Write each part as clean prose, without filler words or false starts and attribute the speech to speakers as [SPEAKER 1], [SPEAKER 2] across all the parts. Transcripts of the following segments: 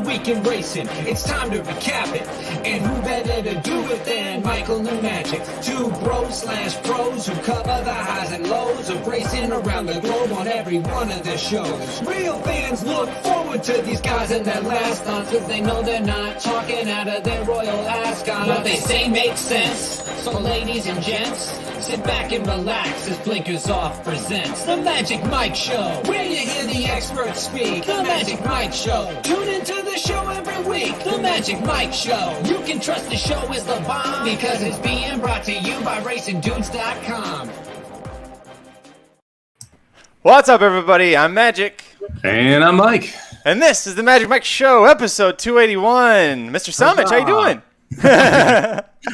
[SPEAKER 1] week in racing. It's time to recap it. And who better to do it than Michael and Magic? Two bros/pros who cover the highs and lows of racing around the globe on every one of their shows. Real fans look forward to these guys and their last stunts, cause they know they're not talking out of their Royal Ascot. What they say makes sense. So ladies and gents, sit back and relax as Blinkers Off presents The Magic Mike Show, where you hear the experts speak. The Magic Mike Show. Tune into the show every week. The Magic Mike Show. You can trust the show is the bomb because it's being brought to you by RacingDudes.com.
[SPEAKER 2] What's up, everybody? I'm Magic.
[SPEAKER 3] And I'm Mike.
[SPEAKER 2] And this is The Magic Mike Show, episode 281. Mr. Summich, how you doing?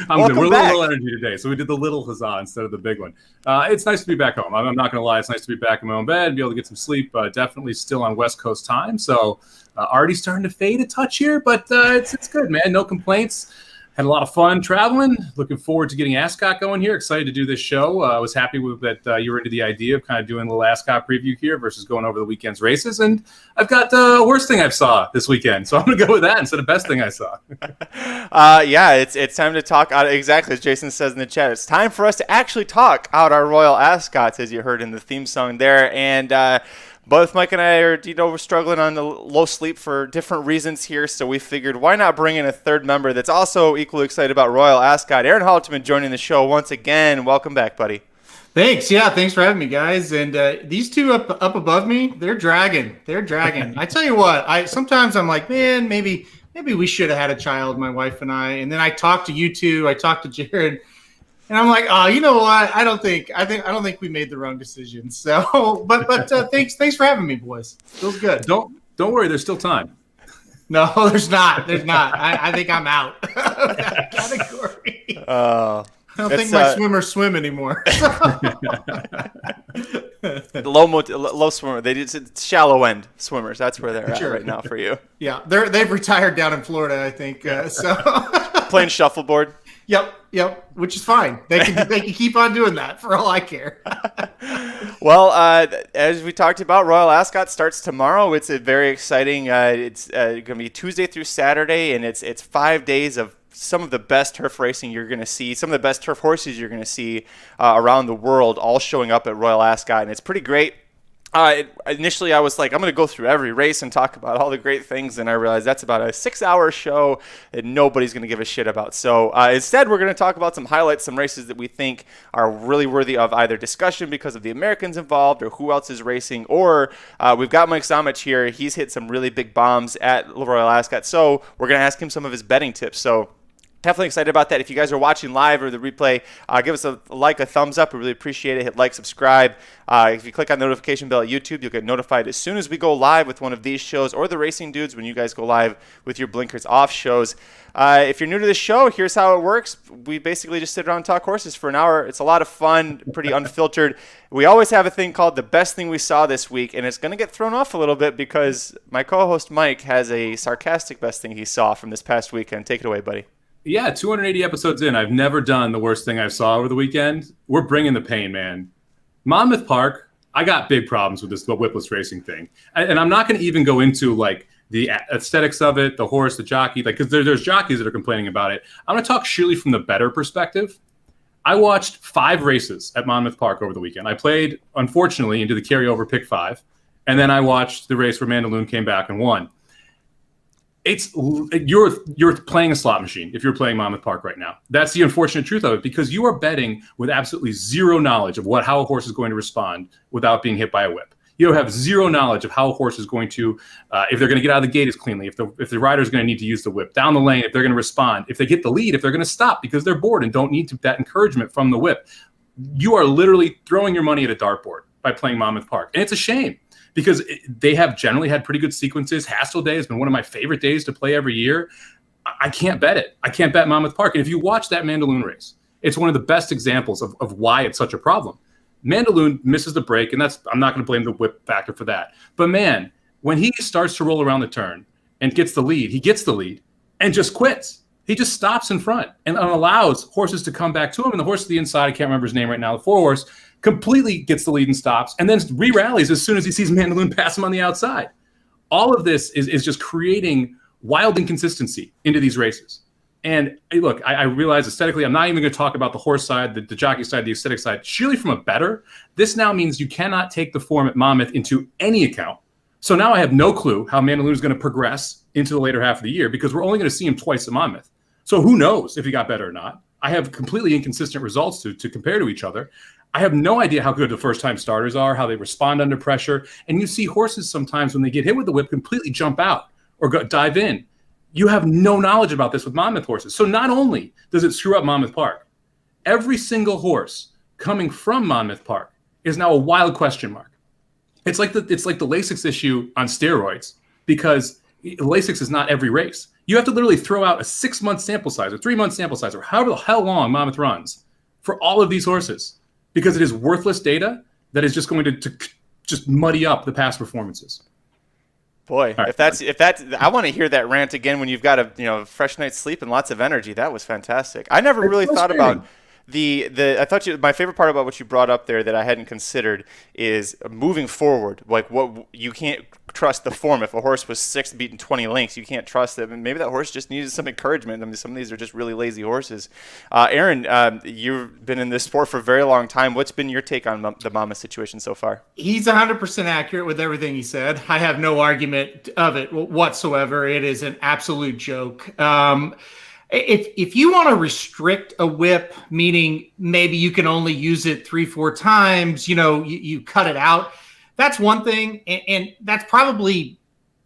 [SPEAKER 3] I'm good. We're a little low energy today, so we did the little huzzah instead of the big one. It's nice to be back home. I'm not going to lie. It's nice to be back in my own bed, be able to get some sleep. Definitely still on West Coast time, so already starting to fade a touch here, but it's good, man. No complaints. Had a lot of fun traveling. Looking forward to getting Ascot going here. Excited to do this show. I was happy with that you were into the idea of kind of doing a little Ascot preview here versus going over the weekend's races. And I've got worst thing I saw this weekend, so I'm going to go with that instead of best thing I saw.
[SPEAKER 2] Yeah, it's time to talk out exactly as Jason says in the chat. It's time for us to actually talk out our Royal Ascots, as you heard in the theme song there. And both Mike and I are, we're struggling on the low sleep for different reasons here, so we figured why not bring in a third member that's also equally excited about Royal Ascot. Aaron Halterman joining the show once again. Welcome back, buddy.
[SPEAKER 4] Thanks. Yeah, thanks for having me, guys. And these two up above me, they're dragging. I tell you what, sometimes I'm like, man, maybe we should have had a child, my wife and I. And then I talked to you two. I talked to Jared. And I'm like, oh, you know what? I don't think we made the wrong decision. So, but thanks for having me, boys. Feels good.
[SPEAKER 3] Don't worry, there's still time.
[SPEAKER 4] No, there's not. I think I'm out of that category. I don't think my swimmers swim anymore.
[SPEAKER 2] Low swimmer. It's shallow end swimmers. That's where they're at right now for you.
[SPEAKER 4] Yeah, they've retired down in Florida, I think. So
[SPEAKER 2] playing shuffleboard.
[SPEAKER 4] Yep, which is fine. They can keep on doing that for all I care.
[SPEAKER 2] Well, as we talked about, Royal Ascot starts tomorrow. It's a very exciting. It's going to be Tuesday through Saturday, and it's 5 days of some of the best turf racing you're going to see, some of the best turf horses you're going to see around the world, all showing up at Royal Ascot, and it's pretty great. Initially, I was like, I'm going to go through every race and talk about all the great things, and I realized that's about a 6-hour show that nobody's going to give a shit about. So instead, we're going to talk about some highlights, some races that we think are really worthy of either discussion because of the Americans involved or who else is racing, or we've got Mike Samich here. He's hit some really big bombs at Royal Ascot, so we're going to ask him some of his betting tips. So definitely excited about that. If you guys are watching live or the replay, give us a like, a thumbs up. We really appreciate it. Hit like, subscribe. If you click on the notification bell at YouTube, you'll get notified as soon as we go live with one of these shows or the Racing Dudes when you guys go live with your Blinkers Off shows. If you're new to the show, here's how it works. We basically just sit around and talk horses for an hour. It's a lot of fun, pretty unfiltered. We always have a thing called the best thing we saw this week, and it's going to get thrown off a little bit because my co-host Mike has a sarcastic best thing he saw from this past weekend. Take it away, buddy.
[SPEAKER 3] Yeah, 280 episodes in. I've never done the worst thing I saw over the weekend. We're bringing the pain, man. Monmouth Park, I got big problems with this whipless racing thing. And I'm not going to even go into, like, the aesthetics of it, the horse, the jockey, like, because there's jockeys that are complaining about it. I'm going to talk surely from the better perspective. I watched 5 races at Monmouth Park over the weekend. I played, unfortunately, into the carryover pick 5. And then I watched the race where Mandaloun came back and won. You're playing a slot machine if you're playing Monmouth Park right now. That's the unfortunate truth of it, because you are betting with absolutely zero knowledge of how a horse is going to respond without being hit by a whip. You have zero knowledge of how a horse is going to, if they're going to get out of the gate as cleanly, if the rider is going to need to use the whip down the lane, if they're going to respond, if they get the lead, if they're going to stop because they're bored and don't need that encouragement from the whip. You are literally throwing your money at a dartboard by playing Monmouth Park, and it's a shame. Because they have generally had pretty good sequences. Hassel Day has been one of my favorite days to play every year. I can't bet it. I can't bet Monmouth Park. And if you watch that Mandaloun race, it's one of the best examples of why it's such a problem. Mandaloun misses the break, and I'm not going to blame the whip factor for that. But, man, when he starts to roll around the turn and gets the lead, he gets the lead and just quits. He just stops in front and allows horses to come back to him. And the horse to the inside, I can't remember his name right now, the 4-horse, completely gets the lead and stops, and then re-rallies as soon as he sees Mandaloun pass him on the outside. All of this is just creating wild inconsistency into these races. And look, I realize aesthetically, I'm not even going to talk about the horse side, the jockey side, the aesthetic side. Surely from a bettor, this now means you cannot take the form at Monmouth into any account. So now I have no clue how Mandaloun is going to progress into the later half of the year, because we're only going to see him twice at Monmouth. So who knows if he got better or not? I have completely inconsistent results to compare to each other. I have no idea how good the first-time starters are, how they respond under pressure. And you see horses sometimes when they get hit with the whip completely jump out or dive in. You have no knowledge about this with Monmouth horses. So not only does it screw up Monmouth Park, every single horse coming from Monmouth Park is now a wild question mark. It's like the Lasix issue on steroids, because Lasix is not every race. You have to literally throw out a 6-month sample size or 3-month sample size or however the hell long Monmouth runs for all of these horses, because it is worthless data that is just going to just muddy up the past performances.
[SPEAKER 2] Boy,
[SPEAKER 3] right.
[SPEAKER 2] if that's, I want to hear that rant again when you've got a fresh night's sleep and lots of energy. That was fantastic. I never really thought about I thought my favorite part about what you brought up there that I hadn't considered is moving forward. Like, what you can't trust the form. If a horse was 6th beating 20 lengths, you can't trust them. And maybe that horse just needed some encouragement. I mean, some of these are just really lazy horses. Aaron, you've been in this sport for a very long time. What's been your take on the Monmouth situation so far?
[SPEAKER 4] He's 100% accurate with everything he said. I have no argument of it whatsoever. It is an absolute joke. If you want to restrict a whip, meaning maybe you can only use it 3-4 times, you cut it out. That's one thing. And that's probably,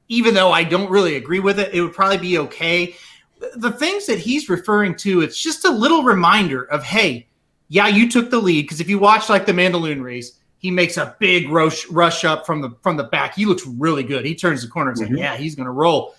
[SPEAKER 4] even though I don't really agree with it, it would probably be okay. The things that he's referring to, it's just a little reminder of, hey, yeah, you took the lead. Because if you watch like the Mandaloun race, he makes a big rush up from the back. He looks really good. He turns the corner and says, yeah, he's going to roll.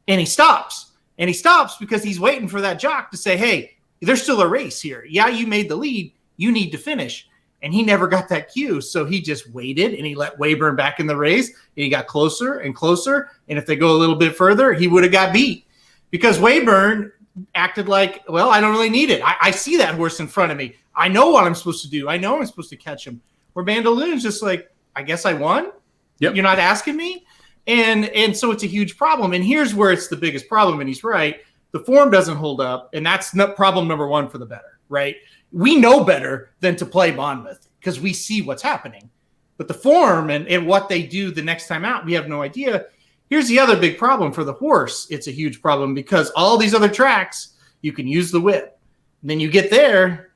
[SPEAKER 4] And he stops. And he stops because he's waiting for that jock to say, hey, there's still a race here. Yeah, you made the lead. You need to finish. And he never got that cue. So he just waited and he let Wayburn back in the race. And he got closer and closer. And if they go a little bit further, he would have got beat. Because Wayburn acted like, well, I don't really need it. I see that horse in front of me. I know what I'm supposed to do. I know I'm supposed to catch him. Where Mandaloun's just like, I guess I won?
[SPEAKER 3] Yep.
[SPEAKER 4] You're not asking me? And so it's a huge problem. And here's where it's the biggest problem. And he's right. The form doesn't hold up. And that's not problem number one for the bettor, right? We know better than to play Monmouth because we see what's happening. But the form and what they do the next time out, we have no idea. Here's the other big problem for the horse. It's a huge problem because all these other tracks, you can use the whip. And then you get there,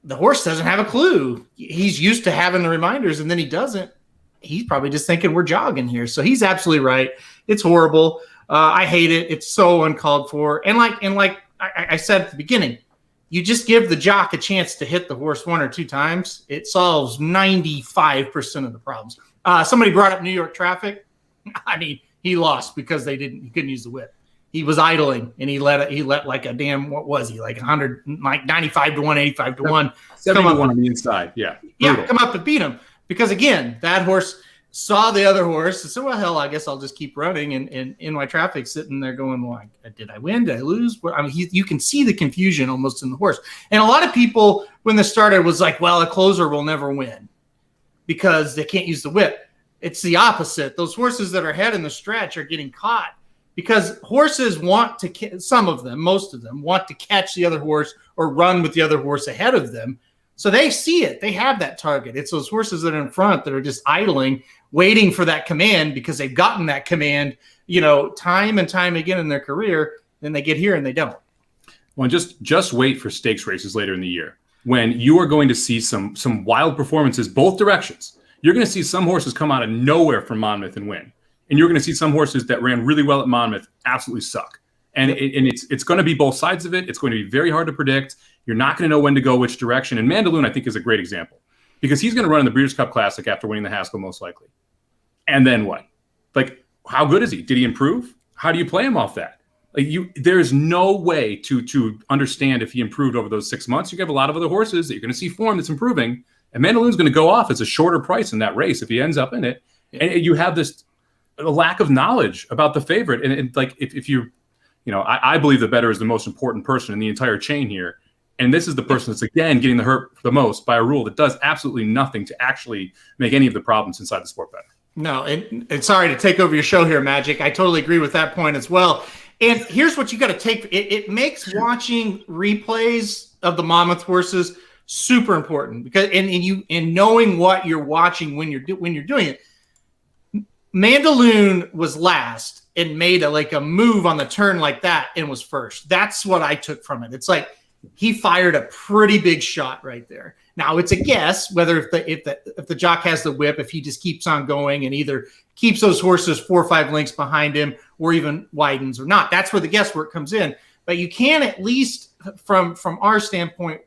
[SPEAKER 4] the horse doesn't have a clue. He's used to having the reminders, and then he doesn't. He's probably just thinking we're jogging here. So he's absolutely right. It's horrible. I hate it. It's so uncalled for. And like I said at the beginning, you just give the jock a chance to hit the horse 1 or 2 times. It solves 95% of the problems. Somebody brought up New York traffic. I mean, he lost because he couldn't use the whip. He was idling and he let like a damn, what was he? Like 100, like 95 to 1, 85 to 1.
[SPEAKER 3] 70 to 1 on the inside. Yeah.
[SPEAKER 4] Yeah. Come up and beat him. Because again, that horse saw the other horse and said, well, hell, I guess I'll just keep running. And in my traffic sitting there going, well, did I win? Did I lose? I mean, you can see the confusion almost in the horse. And a lot of people, when this started, was like, well, a closer will never win because they can't use the whip. It's the opposite. Those horses that are ahead in the stretch are getting caught because horses want to, some of them, most of them, want to catch the other horse or run with the other horse ahead of them. So they see it. They have that target. It's those horses that are in front that are just idling, waiting for that command because they've gotten that command, time and time again in their career. Then they get here and they don't.
[SPEAKER 3] Well, just wait for stakes races later in the year when you are going to see some wild performances both directions. You're going to see some horses come out of nowhere from Monmouth and win. And you're going to see some horses that ran really well at Monmouth absolutely suck. And it's going to be both sides of it. It's going to be very hard to predict. You're not going to know when to go which direction. And Mandaloun, I think, is a great example because he's going to run in the Breeders' Cup Classic after winning the Haskell most likely. And then what? Like, how good is he? Did he improve? How do you play him off that? Like, there's no way to understand if he improved over those 6 months. You have a lot of other horses that you're going to see form that's improving. And Mandaloun's going to go off as a shorter price in that race if he ends up in it. And you have this lack of knowledge about the favorite. And like, if you I believe the bettor is the most important person in the entire chain here. And this is the person that's, again, getting the hurt the most by a rule that does absolutely nothing to actually make any of the problems inside the sport better.
[SPEAKER 4] No, and sorry to take over your show here, Magic. I totally agree with that point as well. And here's what you got to take. It makes watching replays of the Monmouth horses super important because and knowing what you're watching when you're doing it. Mandaloon was last and made a move on the turn like that and was first. That's what I took from it. It's like he fired a pretty big shot right there. Now it's a guess whether if the jock has the whip, if he just keeps on going and either keeps those horses 4 or 5 lengths behind him or even widens or not. That's where the guesswork comes in. But you can at least from our standpoint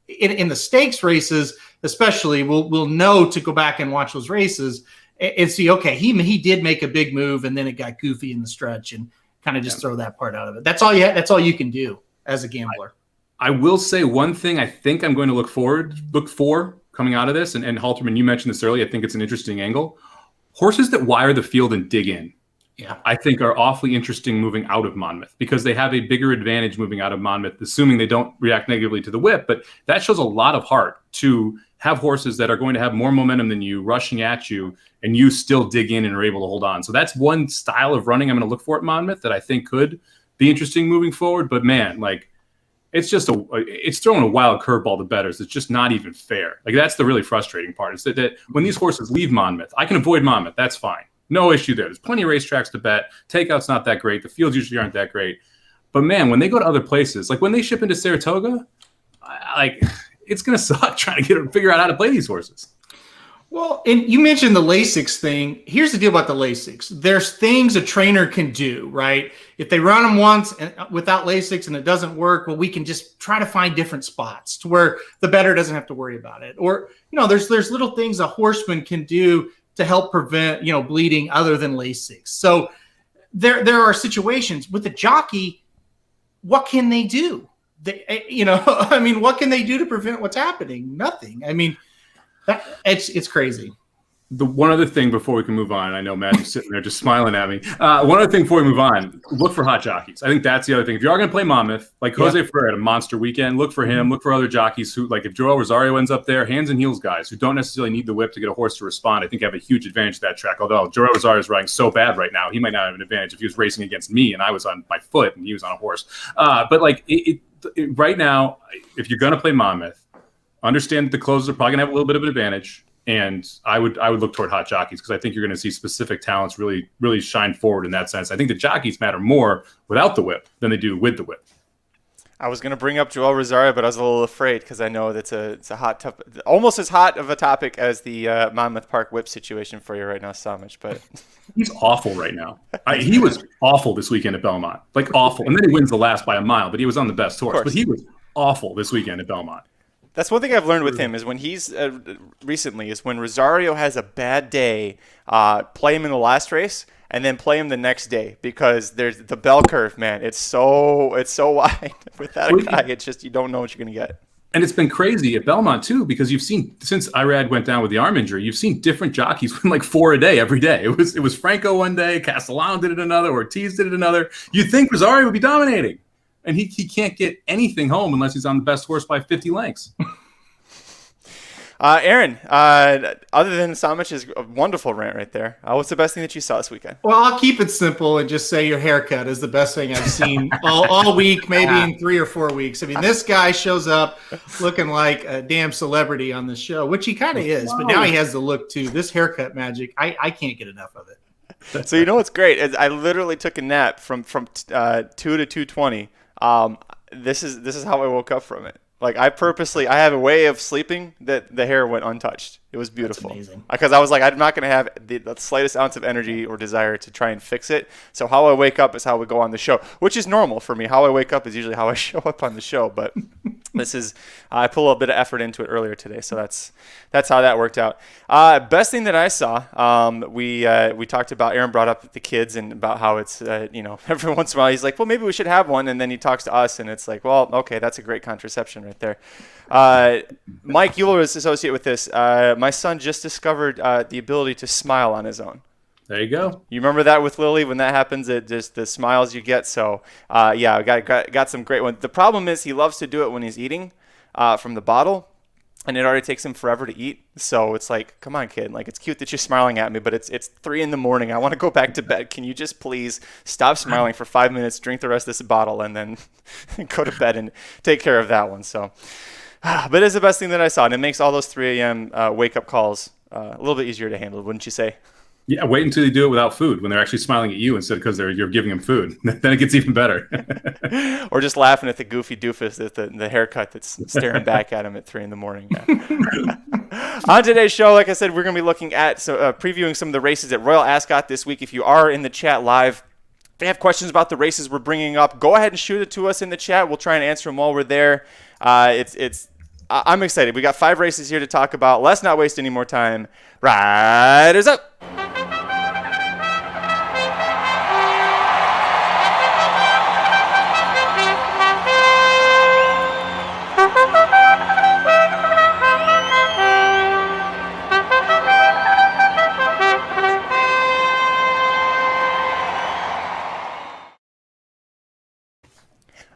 [SPEAKER 4] in the stakes races, especially, we'll know to go back and watch those races and see, okay, he did make a big move and then it got goofy in the stretch and kind of just throw that part out of it. That's all you can do as a gambler.
[SPEAKER 3] I will say one thing I think I'm going to look for coming out of this, and Halterman, you mentioned this earlier, I think it's an interesting angle. Horses that wire the field and dig in, I think are awfully interesting moving out of Monmouth because they have a bigger advantage moving out of Monmouth, assuming they don't react negatively to the whip. But that shows a lot of heart to have horses that are going to have more momentum than you rushing at you, and you still dig in and are able to hold on. So that's one style of running I'm going to look for at Monmouth that I think could be interesting moving forward. But man, it's throwing a wild curveball to bettors. It's just not even fair. That's the really frustrating part is that when these horses leave Monmouth, I can avoid Monmouth. That's fine. No issue there. There's plenty of racetracks to bet. Takeout's not that great. The fields usually aren't that great. But man, when they go to other places, like when they ship into Saratoga, it's going to suck trying to figure out how to play these horses.
[SPEAKER 4] Well, and you mentioned the Lasix thing. Here's the deal about the Lasix. There's things a trainer can do, right? If they run them once and without Lasix and it doesn't work, well, we can just try to find different spots to where the bettor doesn't have to worry about it. Or, there's little things a horseman can do to help prevent, bleeding other than Lasix. So there are situations with the jockey. What can they do? What can they do to prevent what's happening? Nothing. It's crazy.
[SPEAKER 3] The one other thing before we can move on, I know Magic's sitting there just smiling at me. One other thing before we move on, look for hot jockeys. I think that's the other thing. If you are going to play Monmouth, like Jose Ferrer had a monster weekend, look for him. Look for other jockeys who, if Joel Rosario ends up there, hands and heels guys who don't necessarily need the whip to get a horse to respond, I think have a huge advantage to that track. Although Joel Rosario is riding so bad right now, he might not have an advantage if he was racing against me and I was on my foot and he was on a horse. Right now, if you're going to play Monmouth, understand that the closers are probably going to have a little bit of an advantage, and I would look toward hot jockeys because I think you're going to see specific talents really, really shine forward in that sense. I think the jockeys matter more without the whip than they do with the whip.
[SPEAKER 2] I was going to bring up Joel Rosario, but I was a little afraid because I know it's a hot topic, almost as hot of a topic as the Monmouth Park whip situation for you right now, Samich. But
[SPEAKER 3] he's awful right now. He was awful this weekend at Belmont, awful. And then he wins the last by a mile, but he was on the best horse. But he was awful this weekend at Belmont.
[SPEAKER 2] That's one thing I've learned with him is when he's recently is when Rosario has a bad day, play him in the last race and then play him the next day because there's the bell curve, man. It's so wide with that guy. It's just you don't know what you're gonna get.
[SPEAKER 3] And it's been crazy at Belmont too because you've seen since Irad went down with the arm injury, you've seen different jockeys win 4 a day every day. It was Franco one day, Castellano did it another, Ortiz did it another. You'd think Rosario would be dominating. And he can't get anything home unless he's on the best horse by 50 lengths.
[SPEAKER 2] Aaron, other than Samich's wonderful rant right there, what's the best thing that you saw this weekend?
[SPEAKER 4] Well, I'll keep it simple and just say your haircut is the best thing I've seen all week, maybe in 3 or 4 weeks. This guy shows up looking like a damn celebrity on the show, which he kind of is, but now he has the look too. This haircut magic, I can't get enough of it.
[SPEAKER 2] So what's great is I literally took a nap from 2 to 2:20. This is how I woke up from it. I have a way of sleeping that the hair went untouched. It was beautiful.
[SPEAKER 4] That's amazing.
[SPEAKER 2] Because I was like, I'm not going to have the slightest ounce of energy or desire to try and fix it. So how I wake up is how we go on the show, which is normal for me. How I wake up is usually how I show up on the show. But I put a little bit of effort into it earlier today. So that's how that worked out. Best thing that I saw, we talked about, Aaron brought up the kids and about how it's, every once in a while he's like, well, maybe we should have one. And then he talks to us and it's like, well, okay, that's a great contraception right there. Mike, you will associate with this. My son just discovered the ability to smile on his own.
[SPEAKER 3] There you go.
[SPEAKER 2] You remember that with Lily when that happens? It just the smiles you get. So I got some great ones. The problem is he loves to do it when he's eating from the bottle. and it already takes him forever to eat. So it's like, come on, kid. Like, it's cute that you're smiling at me, but it's 3 a.m. I want to go back to bed. Can you just please stop smiling for 5 minutes, drink the rest of this bottle, and then go to bed and take care of that one? So, but it's the best thing that I saw, and it makes all those 3 a.m. Wake-up calls a little bit easier to handle, wouldn't you say?
[SPEAKER 3] Yeah, wait until you do it without food, when they're actually smiling at you instead because you're giving them food. Then it gets even better.
[SPEAKER 2] Or just laughing at the goofy doofus at the haircut that's staring back at him at 3 a.m. Yeah. On today's show, like I said, we're going to be looking at previewing some of the races at Royal Ascot this week. If you are in the chat live, if you have questions about the races we're bringing up, go ahead and shoot it to us in the chat. We'll try and answer them while we're there. I'm excited. We got 5 races here to talk about. Let's not waste any more time. Riders up!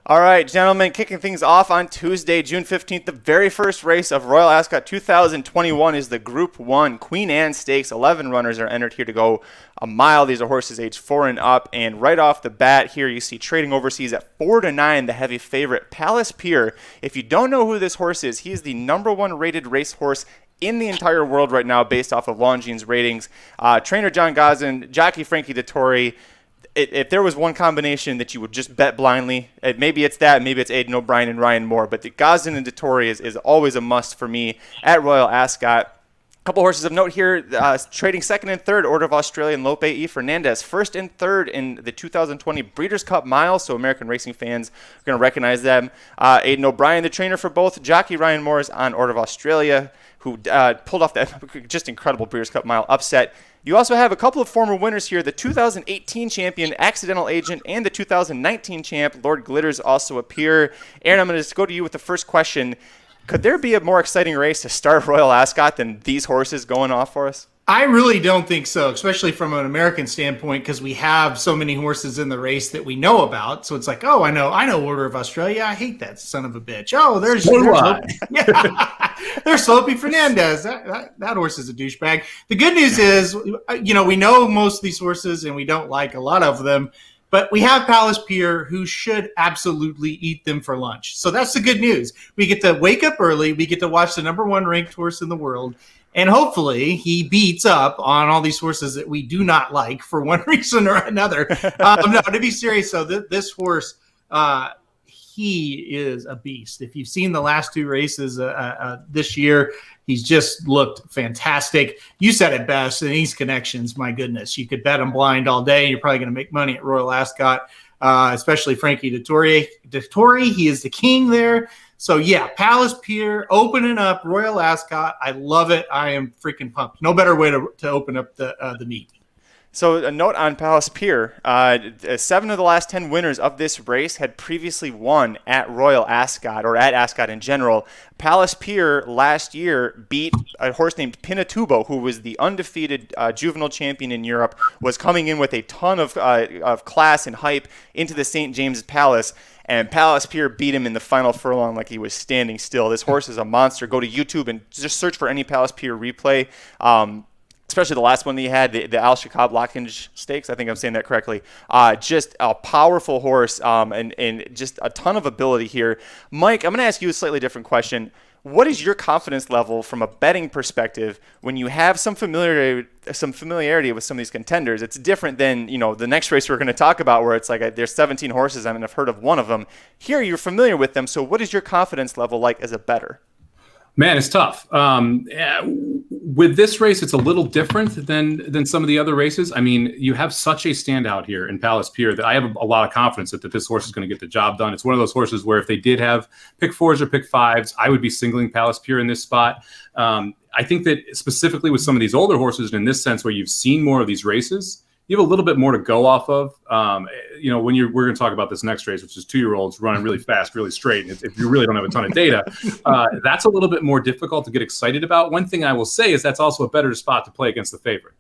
[SPEAKER 2] All right, gentlemen, kicking things off on Tuesday, June 15th, the very first race of Royal Ascot 2021 is the Group 1 Queen Anne Stakes. 11 runners are entered here to go a mile. These are horses aged 4 and up, and right off the bat here you see trading overseas at 4-9, the heavy favorite, Palace Pier. If you don't know who this horse is, he is the #1 rated racehorse in the entire world right now based off of Longines ratings. Trainer John Gosden, jockey Frankie Dettori. If there was one combination that you would just bet blindly, maybe it's that, maybe it's Aidan O'Brien and Ryan Moore, but the Gosden and Dettori is always a must for me at Royal Ascot. A couple horses of note here, trading second and third, Order of Australia and Lope E. Fernandez. First and third in the 2020 Breeders' Cup Mile, so American racing fans are going to recognize them. Aidan O'Brien, the trainer for both. Jockey Ryan Moore is on Order of Australia, who pulled off that just incredible Breeders' Cup Mile upset. You also have a couple of former winners here. The 2018 champion, Accidental Agent, and the 2019 champ, Lord Glitters, also appear. Aaron, I'm going to just go to you with the first question. Could there be a more exciting race to start Royal Ascot than these horses going off for us?
[SPEAKER 4] I really don't think so, especially from an American standpoint, because we have so many horses in the race that we know about. So it's like, oh, I know Order of Australia. I hate that son of a bitch. Oh, there's Slopey Fernandez. That horse is a douchebag. The good news is, we know most of these horses and we don't like a lot of them, but we have Palace Pier, who should absolutely eat them for lunch. So that's the good news. We get to wake up early. We get to watch the #1 ranked horse in the world. And hopefully he beats up on all these horses that we do not like for one reason or another. No, to be serious, though, this horse, he is a beast. If you've seen the last 2 races this year, he's just looked fantastic. You said it best, and these connections, my goodness. You could bet him blind all day, and you're probably going to make money at Royal Ascot, especially Frankie Dettori. He is the king there. So, yeah, Palace Pier opening up Royal Ascot. I love it. I am freaking pumped. No better way to open up the meet.
[SPEAKER 2] So a note on Palace Pier, 7 of the last 10 winners of this race had previously won at Royal Ascot, or at Ascot in general. Palace Pier last year beat a horse named Pinatubo, who was the undefeated juvenile champion in Europe, was coming in with a ton of class and hype into the St. James's Palace. And Palace Pier beat him in the final furlong like he was standing still. This horse is a monster. Go to YouTube and just search for any Palace Pier replay, especially the last one that he had, the Al Shakab Lockhinge Stakes. I think I'm saying that correctly. Just a powerful horse and just a ton of ability here. Mike, I'm going to ask you a slightly different question. What is your confidence level from a betting perspective when you have some familiarity with some of these contenders? It's different than, the next race we're going to talk about, where it's like there's 17 horses. I mean, I've heard of one of them. Here, you're familiar with them. So what is your confidence level like as a bettor?
[SPEAKER 3] Man, it's tough. With this race, it's a little different than some of the other races. I mean, you have such a standout here in Palace Pier that I have a lot of confidence that this horse is going to get the job done. It's one of those horses where if they did have pick 4s or pick 5s, I would be singling Palace Pier in this spot. I think that specifically with some of these older horses, in this sense where you've seen more of these races, you have a little bit more to go off of. When we're going to talk about this next race, which is 2-year-olds running really fast, really straight. And if you really don't have a ton of data, that's a little bit more difficult to get excited about. One thing I will say is that's also a better spot to play against the favorite.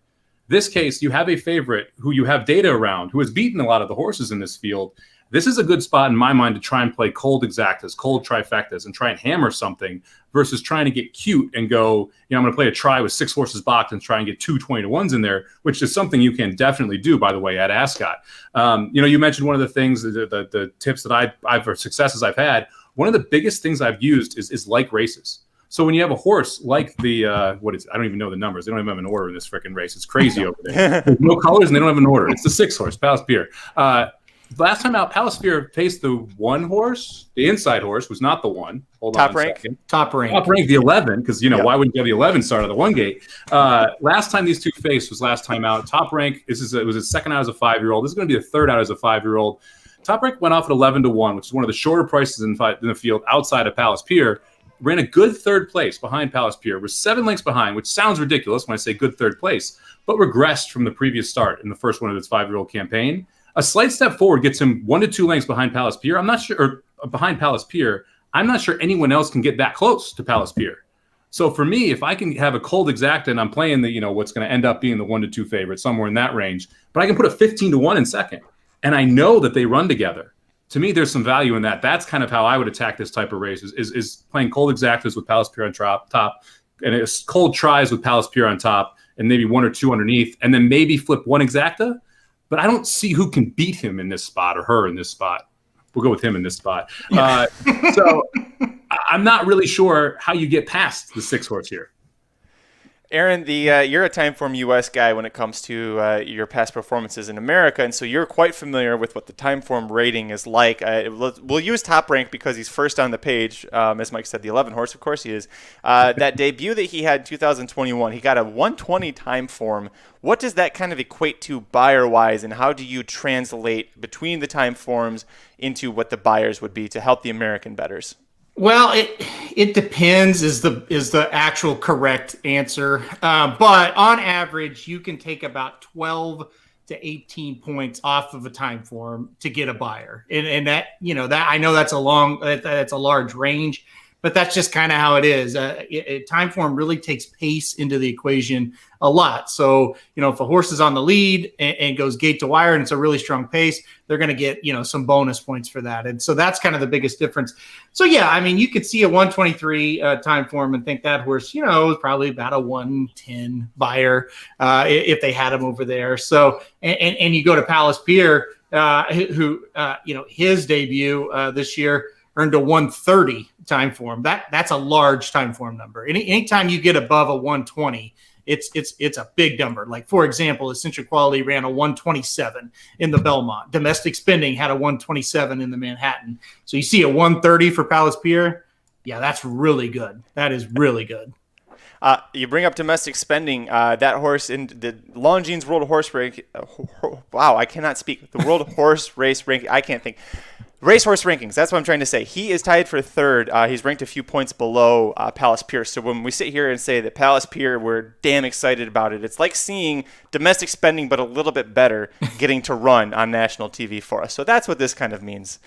[SPEAKER 3] This case, you have a favorite who you have data around, who has beaten a lot of the horses in this field. This is a good spot in my mind to try and play cold exactas, cold trifectas, and try and hammer something versus trying to get cute and go, I'm going to play a try with 6 horses boxed and try and get 2 20-to-1s in there, which is something you can definitely do, by the way, at Ascot. You mentioned one of the things, the tips that I've or successes I've had. One of the biggest things I've used is like races. So when you have a horse like the I don't even know the numbers. They don't even have an order in this freaking race. It's crazy over there. There's no colors and they don't have an order. It's the 6 horse, Powell's Pier. Last time out, Powell's Pier faced the 1 horse. The inside horse was not the 1. Hold on a second.
[SPEAKER 4] Top rank,
[SPEAKER 3] the 11, because why wouldn't you have the 11 start of the 1 gate? Last time these two faced was last time out. Top Rank. It was his second out as a 5-year-old. This is going to be the third out as a 5-year-old. Top Rank went off at 11-to-1, which is one of the shorter prices in the field outside of Powell's Pier. Ran a good third place behind Powell's Pier, was 7 lengths behind, which sounds ridiculous when I say good third place, but regressed from the previous start in the first one of its 5-year-old campaign. A slight step forward gets him 1 to 2 lengths behind Powell's Pier. Behind Powell's Pier. I'm not sure anyone else can get that close to Powell's Pier. So for me, if I can have a cold exacta and I'm playing the, what's going to end up being the 1 to 2 favorite, somewhere in that range, but I can put a 15-to-1 in second, and I know that they run together. To me, there's some value in that. That's kind of how I would attack this type of race is playing cold exactas with Powell's Pier on top, and it's cold tries with Powell's Pier on top, and maybe 1 or 2 underneath, and then maybe flip 1 exacta. But I don't see who can beat him in this spot or her in this spot. We'll go with him in this spot. So I'm not really sure how you get past the 6 horse here.
[SPEAKER 2] Aaron, you're a Timeform US guy when it comes to your past performances in America, and so you're quite familiar with what the Timeform rating is like. We'll use Top Rank because he's first on the page. As Mike said, the 11 horse, of course he is. That debut that he had in 2021, he got a 120 Timeform. What does that kind of equate to buyer-wise, and how do you translate between the Timeforms into what the buyers would be to help the American bettors?
[SPEAKER 4] Well, it depends is the actual correct answer. But on average, you can take about 12 to 18 points off of a Timeform to get a buyer. And that, that I know that's a large range, but that's just kind of how it is. Timeform really takes pace into the equation a lot. So, if a horse is on the lead and goes gate to wire and it's a really strong pace, they're going to get, some bonus points for that. And so that's kind of the biggest difference. So, yeah, you could see a 123 Timeform and think that horse, is probably about a 110 buyer if they had him over there. So, and you go to Powell's Pier, who his debut this year earned a 130 Timeform. That's a large Timeform number. Anytime you get above a 120, it's a big number. Like, for example, Essential Quality ran a 127 in the Belmont. Domestic Spending had a 127 in the Manhattan. So you see a 130 for Powell's Pier. Yeah, that's really good. That is really good.
[SPEAKER 2] You bring up Domestic Spending. That horse in the Longines World Horse Rank. Wow, I cannot speak. The World Horse Race Rank. I can't think. Racehorse rankings, that's what I'm trying to say. He is tied for third. He's ranked a few points below Powell's Pier. So when we sit here and say that Powell's Pier, we're damn excited about it. It's like seeing Domestic Spending, but a little bit better, getting to run on national TV for us. So that's what this kind of means.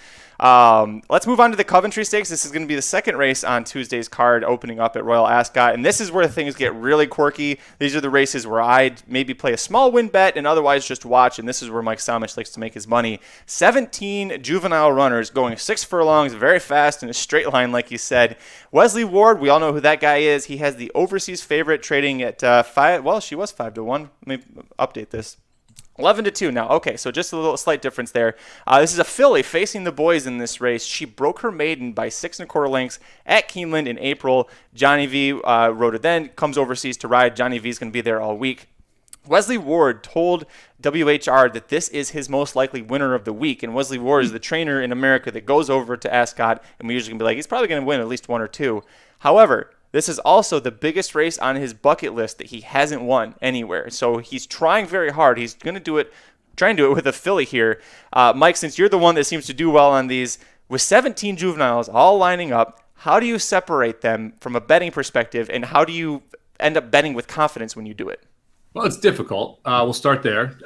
[SPEAKER 2] Let's move on to the Coventry Stakes. This is going to be the second race on Tuesday's card, opening up at Royal Ascot. And this is where things get really quirky. These are the races where I'd maybe play a small win bet and otherwise just watch. And this is where Mike Samich likes to make his money. 17 juvenile runners going 6 furlongs very fast in a straight line, like you said. Wesley Ward, we all know who that guy is. He has the overseas favorite trading at 5. Well, she was 5-1. Let me update this. 11-2 now. Okay, so just a little slight difference there. This is a filly facing the boys in this race. She broke her maiden by 6 1/4 lengths at Keeneland in April. Johnny V rode it then, comes overseas to ride. Johnny V is going to be there all week. Wesley Ward told WHR that this is his most likely winner of the week, and Wesley Ward is the trainer in America that goes over to Ascot, and we usually can be like, he's probably going to win at least 1 or 2. However, this is also the biggest race on his bucket list that he hasn't won anywhere. So he's trying very hard. He's going to do it, try and do it with a filly here. Mike, since you're the one that seems to do well on these, with 17 juveniles all lining up, how do you separate them from a betting perspective, and how do you end up betting with confidence when you do it?
[SPEAKER 3] Well, it's difficult. We'll start there.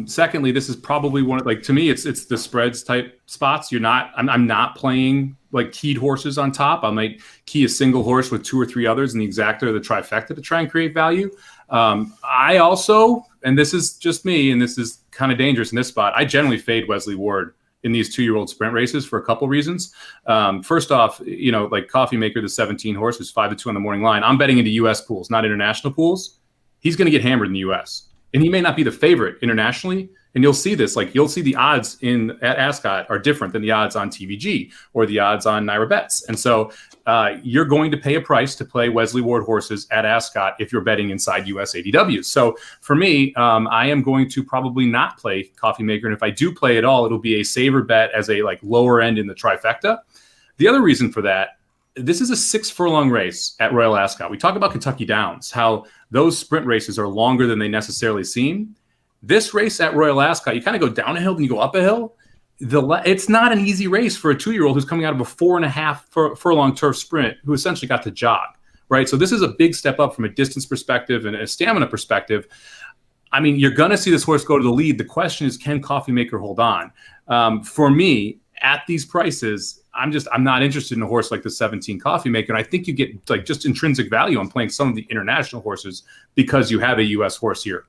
[SPEAKER 3] Secondly, this is probably one of, to me, it's the spreads type spots. I'm not playing like keyed horses on top. I might key a single horse with 2 or 3 others in the exacta or the trifecta to try and create value. I also, and this is just me, and this is kind of dangerous in this spot, I generally fade Wesley Ward in these 2-year-old sprint races for a couple reasons. First off, like Coffee Maker, the 17 horse, who's 5-2 on the morning line. I'm betting into U.S. pools, not international pools. He's going to get hammered in the U.S. And he may not be the favorite internationally. And you'll see this, like you'll see the odds at Ascot are different than the odds on TVG or the odds on Naira Bets. And so you're going to pay a price to play Wesley Ward horses at Ascot if you're betting inside US ADWs. So for me, I am going to probably not play Coffee Maker. And if I do play at all, it'll be a saver bet as a like lower end in the trifecta. The other reason for that, this is a 6-furlong race at Royal Ascot. We talk about Kentucky Downs, how those sprint races are longer than they necessarily seem. This race at Royal Ascot, you kind of go down a hill, then you go up a hill. It's not an easy race for a 2-year-old who's coming out of a 4.5 furlong turf sprint who essentially got to jog, right? So this is a big step up from a distance perspective and a stamina perspective. I mean, you're going to see this horse go to the lead. The question is, can Coffee Maker hold on? For me, at these prices, I'm not interested in a horse like the 17 Coffee Maker. And I think you get like just intrinsic value on playing some of the international horses because you have a U.S. horse here.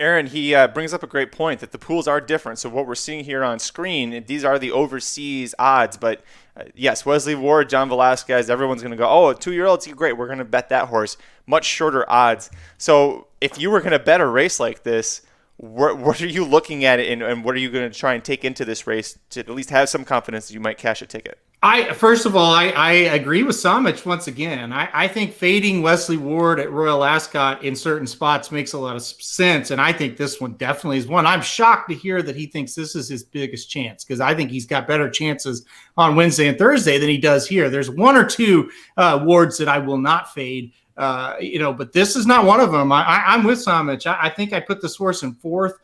[SPEAKER 2] Aaron, he brings up a great point that the pools are different. So what we're seeing here on screen, these are the overseas odds. But yes, Wesley Ward, John Velasquez, everyone's going to go, oh, a 2-year-old's great. We're going to bet that horse. Much shorter odds. So if you were going to bet a race like this, what are you looking at it and what are you going to try and take into this race to at least have some confidence that you might cash a ticket?
[SPEAKER 4] First of all, I agree with Samich once again. I think fading Wesley Ward at Royal Ascot in certain spots makes a lot of sense, and I think this one definitely is one. I'm shocked to hear that he thinks this is his biggest chance because I think he's got better chances on Wednesday and Thursday than he does here. There's one or two Wards that I will not fade, but this is not one of them. I'm with Samich. I think I put this horse in 4th,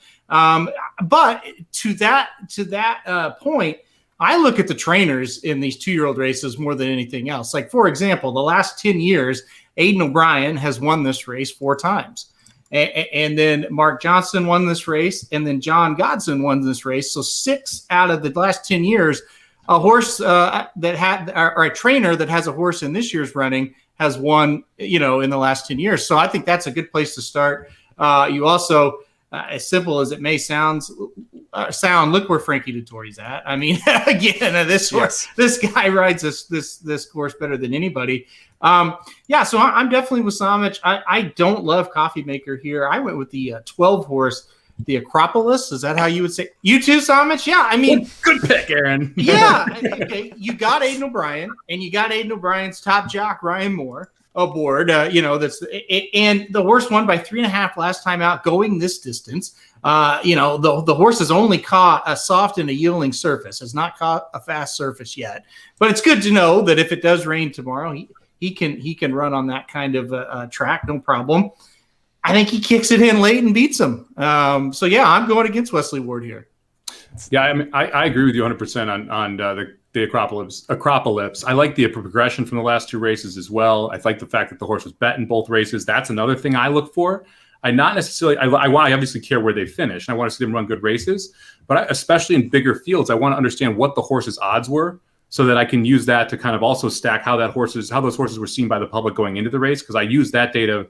[SPEAKER 4] but to that point, I look at the trainers in these 2-year-old races more than anything else. Like, for example, the last 10 years, Aidan O'Brien has won this race 4 times. And then Mark Johnson won this race, and then John Godson won this race. So 6 out of the last 10 years, a horse or a trainer that has a horse in this year's running has won, in the last 10 years. So I think that's a good place to start. You also, as simple as it may sound, look where Frankie Dettori's at. I mean, again, this guy rides this course better than anybody. So I'm definitely with Samich. I don't love Coffee Maker here. I went with the 12 horse, the Acropolis. Is that how you would say? You too, Samich? Yeah, I mean,
[SPEAKER 3] good pick, Aaron.
[SPEAKER 4] Yeah, okay. You got Aidan O'Brien, and you got Aidan O'Brien's top jock, Ryan Moore, aboard. And the horse won by 3.5 last time out, going this distance. The horse has only caught a soft and a yielding surface. Has not caught a fast surface yet. But it's good to know that if it does rain tomorrow, he can run on that kind of track, no problem. I think he kicks it in late and beats him. I'm going against Wesley Ward here.
[SPEAKER 3] Yeah, I mean, I agree with you 100% on the Acropolis. I like the progression from the last 2 races as well. I like the fact that the horse was bet in both races. That's another thing I look for. I obviously care where they finish, and I want to see them run good races. But especially in bigger fields, I want to understand what the horse's odds were, so that I can use that to kind of also stack how those horses were seen by the public going into the race. Because I use that data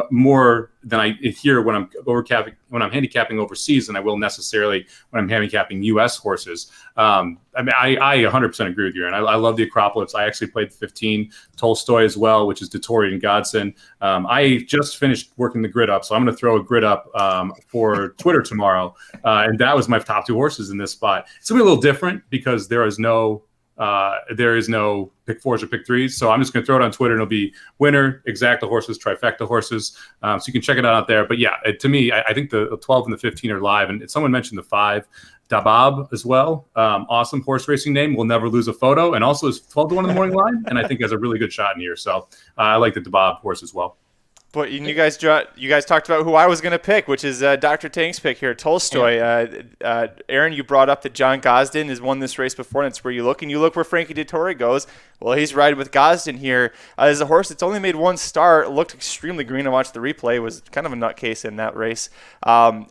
[SPEAKER 3] more than I hear when I'm handicapping overseas than I will necessarily when I'm handicapping U.S. horses. I 100% agree with you, and I love the Acropolis. I actually played the 15 Tolstoy as well, which is Dettori and Godson. I just finished working the grid up, so I'm going to throw a grid up for Twitter tomorrow, and that was my top 2 horses in this spot. It's going to be a little different because there is no pick 4s or pick 3s. So I'm just going to throw it on Twitter, and it'll be winner, exacta horses, trifecta horses. So you can check it out there. But yeah, to me, I think the 12 and the 15 are live. And someone mentioned the 5, Dabab as well. Awesome horse racing name. Will never lose a photo. And also is 12 to 1 in the morning line. And I think has a really good shot in here. So I like the Dabab horse as well.
[SPEAKER 2] But you guys talked about who I was going to pick, which is Dr. Tank's pick here, Tolstoy. Yeah. Aaron, you brought up that John Gosden has won this race before, and that's where you look. And you look where Frankie Dettori goes. Well, he's riding with Gosden here. As a horse that's only made 1 start, looked extremely green. I watched the replay. Was kind of a nutcase in that race.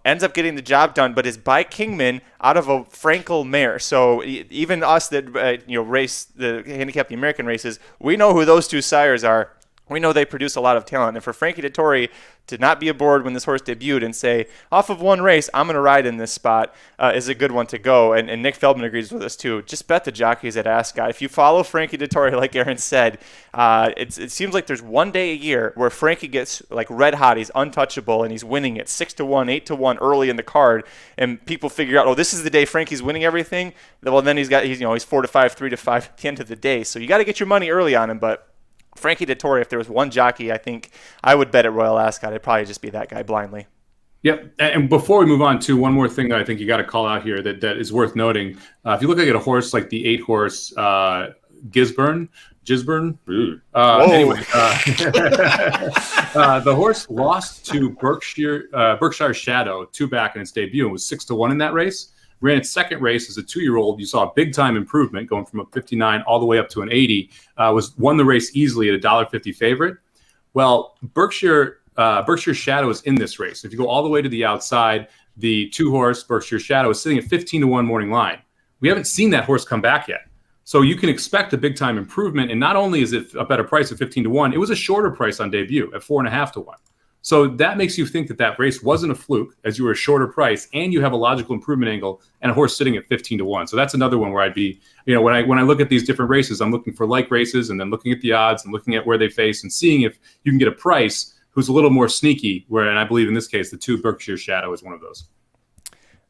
[SPEAKER 2] Ends up getting the job done, but is by Kingman out of a Frankel mare. So even us that race the handicap the American races, we know who those 2 sires are. we know they produce a lot of talent. And for Frankie Dettori to not be aboard when this horse debuted and say, off of one race, I'm going to ride in this spot, is a good one to go. And Nick Feldman agrees with us too. Just bet the Jockeys at Ascot. If you follow Frankie Dettori, like Aaron said, it seems like there's one day a year where Frankie gets like red hot. He's untouchable and he's winning it 6-1, 8-1 early in the card. And people figure out, oh, this is the day Frankie's winning everything. Well, then he's 4-5, 3-5 at the end of the day. So you got to get your money early on him. But Frankie Dettori, if there was one jockey, I think I would bet at Royal Ascot. I'd probably just be that guy blindly.
[SPEAKER 3] Yep. And before we move on to one more thing that I think you got to call out here that is worth noting. If you look at a horse like the 8-horse Gisborne. Anyway, the horse lost to Berkshire Shadow 2 back in its debut and was 6-1 in that race. Ran its second race as a 2-year-old. You saw a big-time improvement going from a 59 all the way up to an 80. Won the race easily at a $1.50 favorite. Well, Berkshire Shadow is in this race. If you go all the way to the outside, the 2-horse Berkshire Shadow is sitting at 15-1 morning line. We haven't seen that horse come back yet. So you can expect a big-time improvement. And not only is it a better price at 15-1, it was a shorter price on debut at 4.5-1. So that makes you think that race wasn't a fluke, as you were a shorter price, and you have a logical improvement angle and a horse sitting at 15-1. So that's another one where I'd be, when I look at these different races, I'm looking for like races and then looking at the odds and looking at where they face and seeing if you can get a price who's a little more sneaky. And I believe in this case, the 2 Berkshire Shadow is one of those.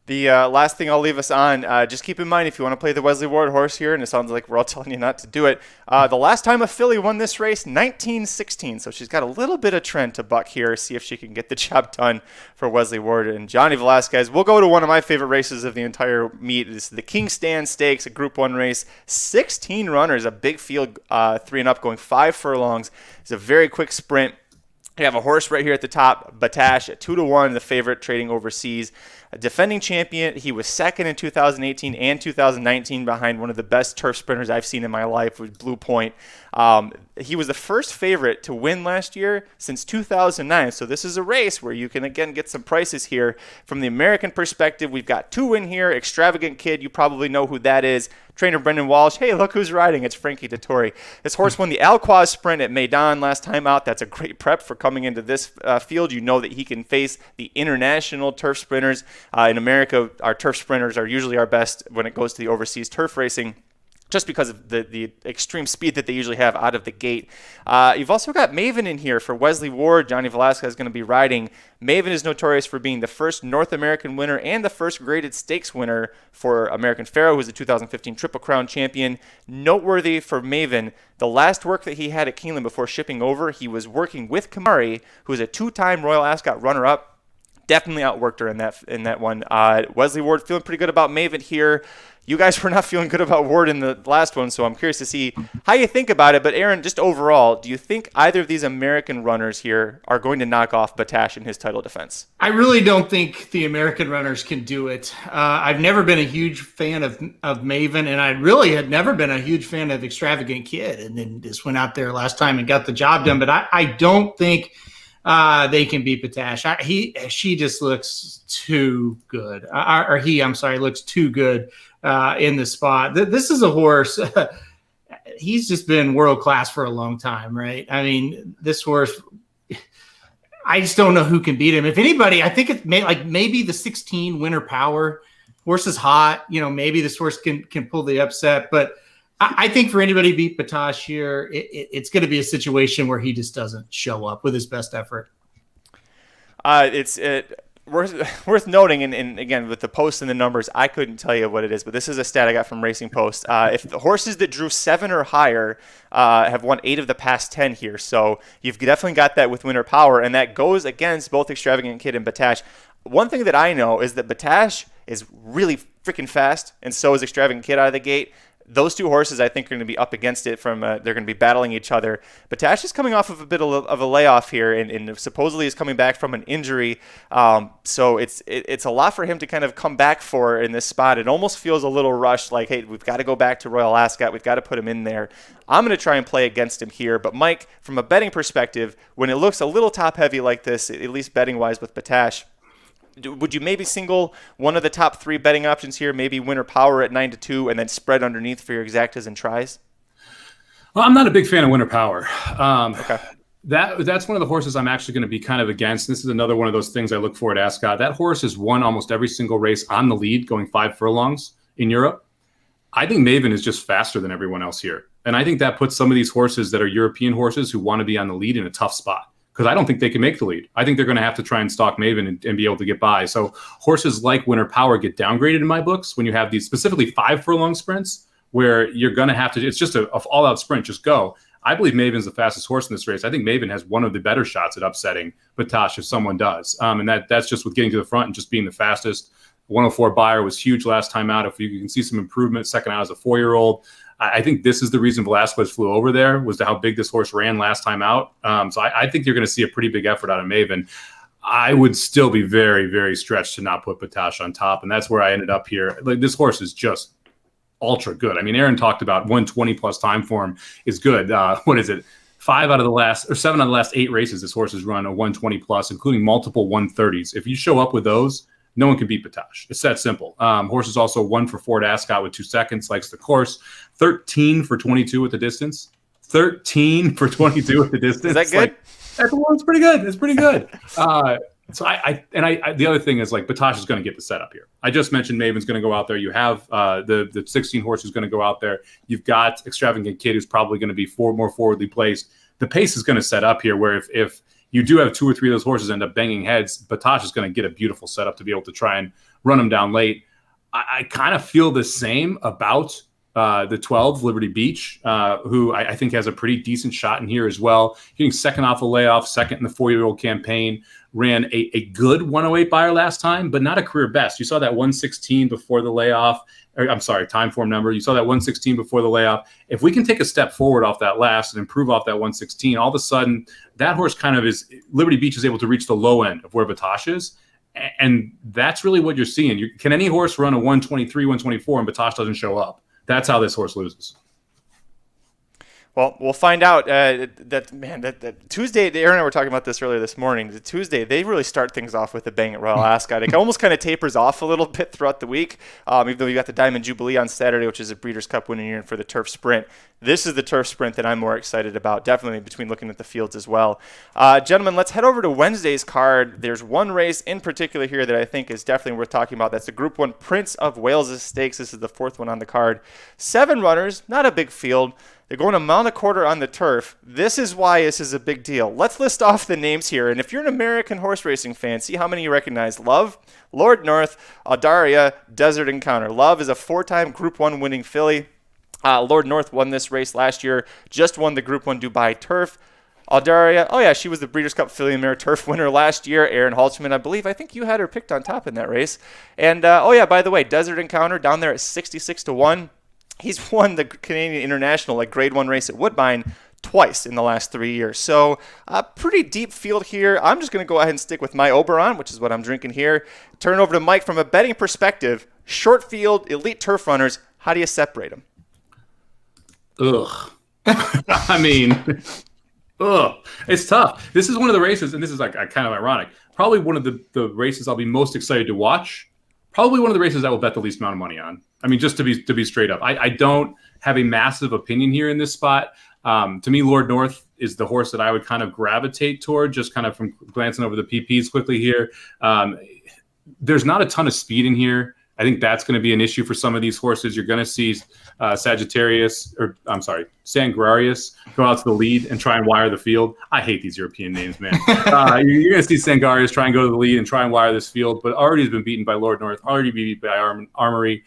[SPEAKER 2] The last thing I'll leave us on, just keep in mind if you want to play the Wesley Ward horse here, and it sounds like we're all telling you not to do it, the last time a filly won this race, 1916, so she's got a little bit of trend to buck here, see if she can get the job done for Wesley Ward and Johnny Velasquez. We'll go to one of my favorite races of the entire meet. It's the King Stand Stakes, a Group 1 race, 16 runners, a big field, 3 and up, going 5 furlongs. It's a very quick sprint. You have a horse right here at the top, Batash, at 2-1, the favorite trading overseas. A defending champion. He was second in 2018 and 2019 behind one of the best turf sprinters I've seen in my life, with Blue Point. He was the first favorite to win last year since 2009. So this is a race where you can, again, get some prices here. From the American perspective, we've got 2 in here. Extravagant Kid, you probably know who that is. Trainer Brendan Walsh. Hey, look who's riding. It's Frankie Dettori. This horse won the Alquaz Sprint at Maidan last time out. That's a great prep for coming into this field. You know that he can face the international turf sprinters. In America, our turf sprinters are usually our best when it goes to the overseas turf racing, just because of the extreme speed that they usually have out of the gate. You've also got Maven in here for Wesley Ward. Johnny Velasquez is going to be riding. Maven is notorious for being the first North American winner and the first graded stakes winner for American Pharoah, who's the 2015 Triple Crown champion. Noteworthy for Maven, the last work that he had at Keeneland before shipping over, he was working with Kamari, who's a 2-time Royal Ascot runner-up. Definitely outworked her in that one. Wesley Ward feeling pretty good about Maven here. You guys were not feeling good about Ward in the last one, so I'm curious to see how you think about it. But Aaron, just overall, do you think either of these American runners here are going to knock off Batash in his title defense?
[SPEAKER 4] I really don't think the American runners can do it. I've never been a huge fan of Maven, and I really had never been a huge fan of Extravagant Kid, and then just went out there last time and got the job done. But I don't think they can beat Batash. She just looks too good. Looks too good in the spot. This is a horse. He's just been world class for a long time, right? I mean, this horse, I just don't know who can beat him. If anybody, I think it's maybe the 16 Winter Power. Horse is hot. Maybe this horse can pull the upset, but I think for anybody to beat Batash here, it's going to be a situation where he just doesn't show up with his best effort.
[SPEAKER 2] It's worth noting, and again, with the post and the numbers, I couldn't tell you what it is, but this is a stat I got from Racing Post. If the horses that drew 7 or higher have won 8 of the past 10 here, so you've definitely got that with Winter Power, and that goes against both Extravagant Kid and Batash. One thing that I know is that Batash is really freaking fast, and so is Extravagant Kid out of the gate. Those 2 horses, I think, are going to be up against it. They're going to be battling each other. Batash is coming off of a bit of a layoff here, and supposedly is coming back from an injury. So it's a lot for him to kind of come back for in this spot. It almost feels a little rushed, like, hey, we've got to go back to Royal Ascot. We've got to put him in there. I'm going to try and play against him here. But Mike, from a betting perspective, when it looks a little top heavy like this, at least betting wise with Batash, would you maybe single one of the top 3 betting options here, maybe Winter Power at 9-2, and then spread underneath for your exactas and tries?
[SPEAKER 3] Well, I'm not a big fan of Winter Power.
[SPEAKER 2] Okay.
[SPEAKER 3] That's one of the horses I'm actually going to be kind of against. This is another one of those things I look for at Ascot. That horse has won almost every single race on the lead, going 5 furlongs in Europe. I think Maven is just faster than everyone else here. And I think that puts some of these horses that are European horses who want to be on the lead in a tough spot, because I don't think they can make the lead. I think they're going to have to try and stalk Maven and be able to get by. So horses like Winter Power get downgraded in my books when you have these specifically 5 furlong sprints where you're going to have to, it's just a all-out sprint, just go. I believe Maven's the fastest horse in this race. I think Maven has one of the better shots at upsetting Batosh if someone does. And that's just with getting to the front and just being the fastest. 104 Buyer was huge last time out. If you can see some improvement, second out as a 4-year-old. I think this is the reason Velasquez flew over there, was to how big this horse ran last time out. So I think you're going to see a pretty big effort out of Maven. I would still be very, very stretched to not put Batosh on top. And that's where I ended up here. Like, this horse is just ultra good. I mean, Aaron talked about 120 plus time form is good. What is it? 7 out of the last 8 races, this horse has run a 120 plus, including multiple 130s. If you show up with those, no one can beat Batosh. It's that simple. Horse is also 1 for 4 at Ascot with 2 seconds, likes the course. 13 for 22 at the distance. 13 for 22 at the distance.
[SPEAKER 2] Is that good?
[SPEAKER 3] It's pretty good. It's pretty good. So the other thing is, like, Batosh is going to get the setup here. I just mentioned Maven's going to go out there. You have the 16 horse who's going to go out there. You've got Extravagant Kid, who's probably going to be more forwardly placed. The pace is going to set up here, where if you do have 2 or 3 of those horses end up banging heads, Batosh is going to get a beautiful setup to be able to try and run them down late. I kind of feel the same about the 12, Liberty Beach, who I think has a pretty decent shot in here as well. Getting second off a layoff, second in the 4-year-old campaign, ran a good 108 Buyer last time, but not a career best. You saw that 116 before the layoff. Time form number. You saw that 116 before the layoff. If we can take a step forward off that last and improve off that 116, all of a sudden that horse kind of is, Liberty Beach is able to reach the low end of where Batosh is. And that's really what you're seeing. Can any horse run a 123, 124 and Batosh doesn't show up? That's how this horse loses.
[SPEAKER 2] Well, we'll find out. That Tuesday, Aaron and I were talking about this earlier this morning. The Tuesday, they really start things off with a bang at Royal Ascot. It almost kind of tapers off a little bit throughout the week, even though you got the Diamond Jubilee on Saturday, which is a Breeders' Cup winning year for the turf sprint. This is the turf sprint that I'm more excited about, definitely between looking at the fields as well. Gentlemen, let's head over to Wednesday's card. There's one race in particular here that I think is definitely worth talking about. That's the Group 1 Prince of Wales' Stakes. This is the 4th one on the card. 7 runners, not a big field. They're going a mile and a quarter on the turf. This is why this is a big deal. Let's list off the names here. And if you're an American horse racing fan, see how many you recognize. Love, Lord North, Aldaria, Desert Encounter. Love is a 4-time Group 1 winning filly. Lord North won this race last year, just won the Group 1 Dubai Turf. Aldaria, she was the Breeders' Cup Filly and Mare Turf winner last year. Aaron Halterman, I think you had her picked on top in that race. And, by the way, Desert Encounter down there at 66 to 1. He's won the Canadian International, Grade 1 race at Woodbine twice in the last 3 years. So a pretty deep field here. I'm just going to go ahead and stick with my Oberon, which is what I'm drinking here. Turn over to Mike. From a betting perspective, short field, elite turf runners, how do you separate them?
[SPEAKER 3] Ugh. It's tough. This is one of the races, and this is kind of ironic, probably one of the races I'll be most excited to watch. Probably one of the races I will bet the least amount of money on. Just to be straight up, I don't have a massive opinion here in this spot. To me, Lord North is the horse that I would kind of gravitate toward, just kind of from glancing over the PPs quickly here. There's not a ton of speed in here. I think that's going to be an issue for some of these horses. You're going to see Sanguarius go out to the lead and try and wire the field. I hate these European names, man. You're going to see Sanguarius try and go to the lead and try and wire this field, but already has been beaten by Lord North, already beaten by Armory.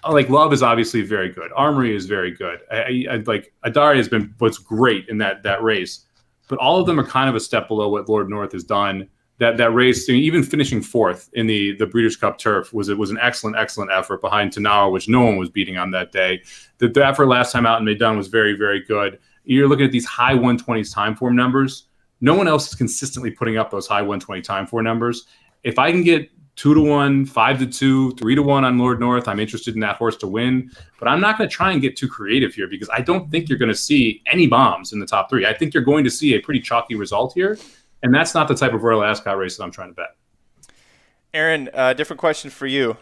[SPEAKER 3] Love is obviously very good. Armory is very good. Adari has been what's great in that race, but all of them are kind of a step below what Lord North has done. That race, even finishing 4th in the Breeders' Cup Turf was an excellent effort behind Tanawa, which no one was beating on that day. The effort last time out in Maidan was very, very good. You're looking at these high 120s time form numbers. No one else is consistently putting up those high 120 time form numbers. If I can get 2 to 1, 5 to 2, 3 to 1 on Lord North, I'm interested in that horse to win. But I'm not going to try and get too creative here, because I don't think you're going to see any bombs in the top 3. I think you're going to see a pretty chalky result here. And that's not the type of Royal Ascot race that I'm trying to bet.
[SPEAKER 2] Aaron, different question for you.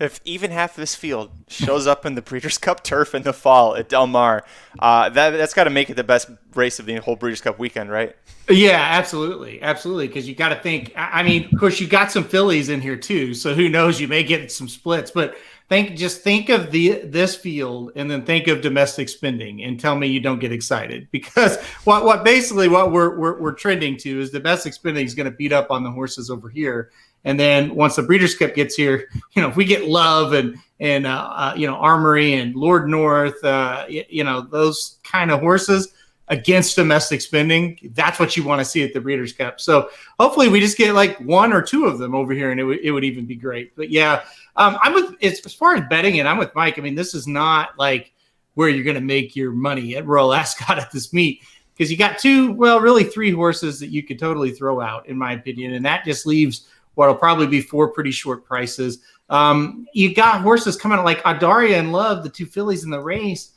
[SPEAKER 2] If even half of this field shows up in the Breeders' Cup turf in the fall at Del Mar, that's got to make it the best race of the whole Breeders' Cup weekend, right?
[SPEAKER 4] Yeah, absolutely. Because you got to think, I mean, of course, you got some fillies in here too. So who knows, you may get some splits, but think of this field and then think of domestic spending and tell me you don't get excited, because what we're trending to is domestic spending is going to beat up on the horses over here. And then once the Breeders' Cup gets here, if we get Love and Armory and Lord North, those kind of horses against domestic spending, that's what you want to see at the Breeders' Cup. So hopefully we just get like one or two of them over here, and it would even be great. But yeah, as far as betting it, I'm with Mike. I mean, this is not like where you're going to make your money at Royal Ascot at this meet, because you got really three horses that you could totally throw out, in my opinion, and that just leaves what'll probably be four pretty short prices. You got horses coming out like Adaria and Love, the two fillies in the race,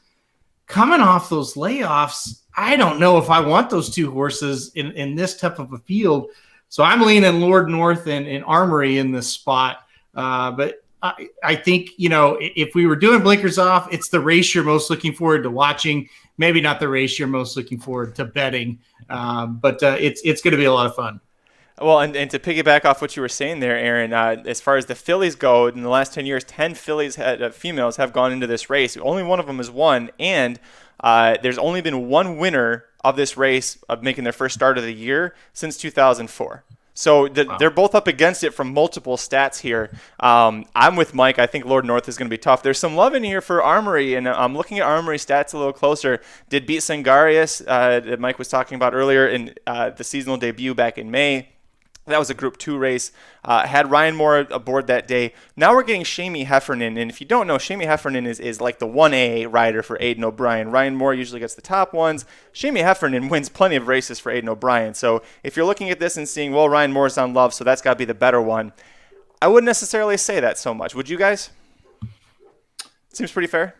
[SPEAKER 4] coming off those layoffs. I don't know if I want those two horses in this type of a field. So I'm leaning Lord North and Armory in this spot. But I think, if we were doing blinkers off, it's the race you're most looking forward to watching. Maybe not the race you're most looking forward to betting. But it's going to be a lot of fun.
[SPEAKER 2] Well, and to piggyback off what you were saying there, Aaron, as far as the fillies go, in the last 10 years, 10 fillies females have gone into this race. Only one of them has won, and there's only been one winner of this race of making their first start of the year since 2004. So they're both up against it from multiple stats here. I'm with Mike. I think Lord North is going to be tough. There's some love in here for Armory, and I'm looking at Armory stats a little closer. Did beat Sangarius that Mike was talking about earlier in the seasonal debut back in May. That was a Group 2 race. Had Ryan Moore aboard that day. Now we're getting Shamie Heffernan. And if you don't know, Shamie Heffernan is like the 1A rider for Aidan O'Brien. Ryan Moore usually gets the top ones. Shamie Heffernan wins plenty of races for Aidan O'Brien. So if you're looking at this and seeing, well, Ryan Moore's on Love, so that's got to be the better one, I wouldn't necessarily say that so much. Would you guys? Seems pretty fair.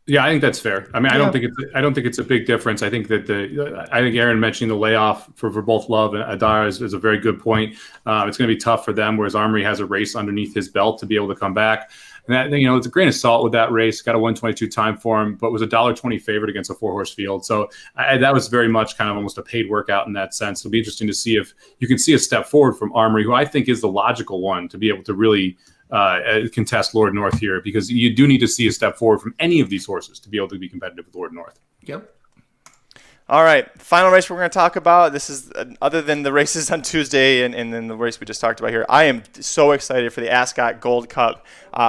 [SPEAKER 3] Yeah, I think that's fair. I mean, I don't think it's a big difference. I think that I think Aaron mentioning the layoff for both Love and Adara is a very good point. It's going to be tough for them, whereas Armory has a race underneath his belt to be able to come back. And that, it's a grain of salt with that race. Got a 122 time for him, but was a $1.20 favorite against a 4-horse field. So that was very much kind of almost a paid workout in that sense. It'll be interesting to see if you can see a step forward from Armory, who I think is the logical one to be able to really contest Lord North here, because you do need to see a step forward from any of these horses to be able to be competitive with Lord North.
[SPEAKER 4] Yep.
[SPEAKER 2] All right, final race we're going to talk about. This is other than the races on Tuesday and then the race we just talked about here. I am so excited for the Ascot Gold Cup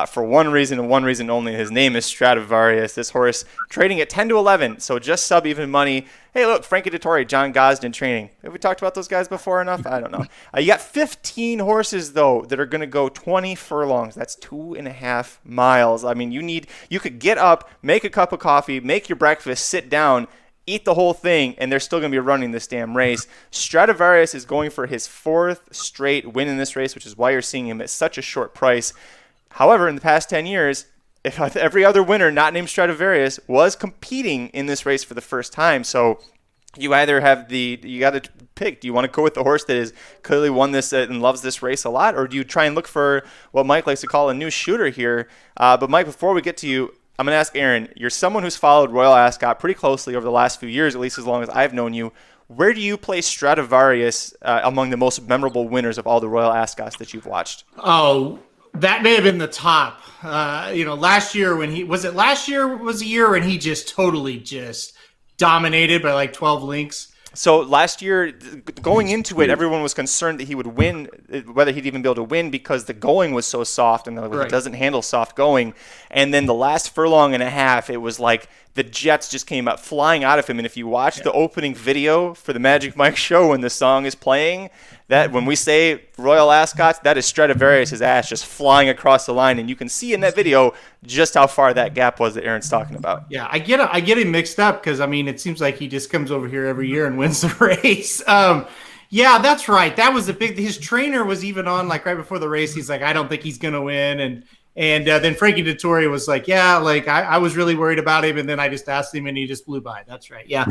[SPEAKER 2] for one reason and one reason only. His name is Stradivarius. This horse trading at 10 to 11, so just sub even money. Hey, look, Frankie Dettori, John Gosden training. Have we talked about those guys before enough? I don't know. You got 15 horses, though, that are going to go 20 furlongs. That's 2.5 miles. I mean, you could get up, make a cup of coffee, make your breakfast, sit down, eat the whole thing, and they're still going to be running this damn race. Stradivarius is going for his 4th straight win in this race, which is why you're seeing him at such a short price. However, in the past 10 years, if every other winner not named Stradivarius was competing in this race for the first time. So you either you got to pick. Do you want to go with the horse that has clearly won this and loves this race a lot, or do you try and look for what Mike likes to call a new shooter here? But Mike, before we get to you, I'm going to ask Aaron, you're someone who's followed Royal Ascot pretty closely over the last few years, at least as long as I've known you. Where do you place Stradivarius among the most memorable winners of all the Royal Ascots that you've watched?
[SPEAKER 4] Oh, that may have been the top. Last year was a year when he just totally just dominated by like 12 links.
[SPEAKER 2] So last year, going into it, everyone was concerned that he would win, whether he'd even be able to win, because the going was so soft, and he doesn't handle soft going. And then the last furlong and a half, it was like the jets just came up flying out of him. And if you watch the opening video for the Magic Mike show when the song is playing, that when we say Royal Ascot, that is Stradivarius' ass just flying across the line, and you can see in that video just how far that gap was that Aaron's talking about.
[SPEAKER 4] Yeah, I get him mixed up because it seems like he just comes over here every year and wins the race. Yeah, that's right. That was his trainer was even on like right before the race. He's like, I don't think he's gonna win, and then Frankie Dettori was like, yeah, like I was really worried about him, and then I just asked him, and he just blew by. That's right. Yeah,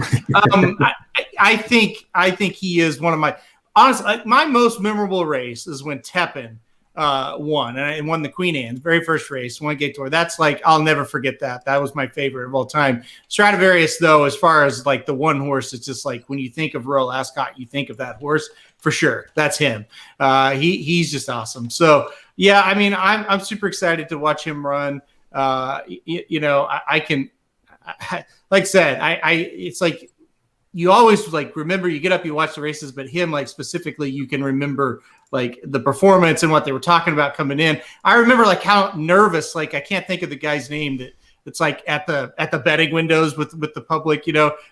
[SPEAKER 4] I think he is one of my. Honestly, my most memorable race is when Tepin won, and won the Queen Anne's very first race, won Gate Tour. That's like, I'll never forget that. That was my favorite of all time. Stradivarius, though, as far as like the one horse, it's just like when you think of Royal Ascot, you think of that horse for sure. That's him. He's just awesome. So yeah, I mean, I'm super excited to watch him run. I can, like I said, it's like, you always like remember, you get up, you watch the races, but him, like specifically, you can remember like the performance and what they were talking about coming in. I remember like how nervous, like I can't think of the guy's name that's like at the betting windows with the public,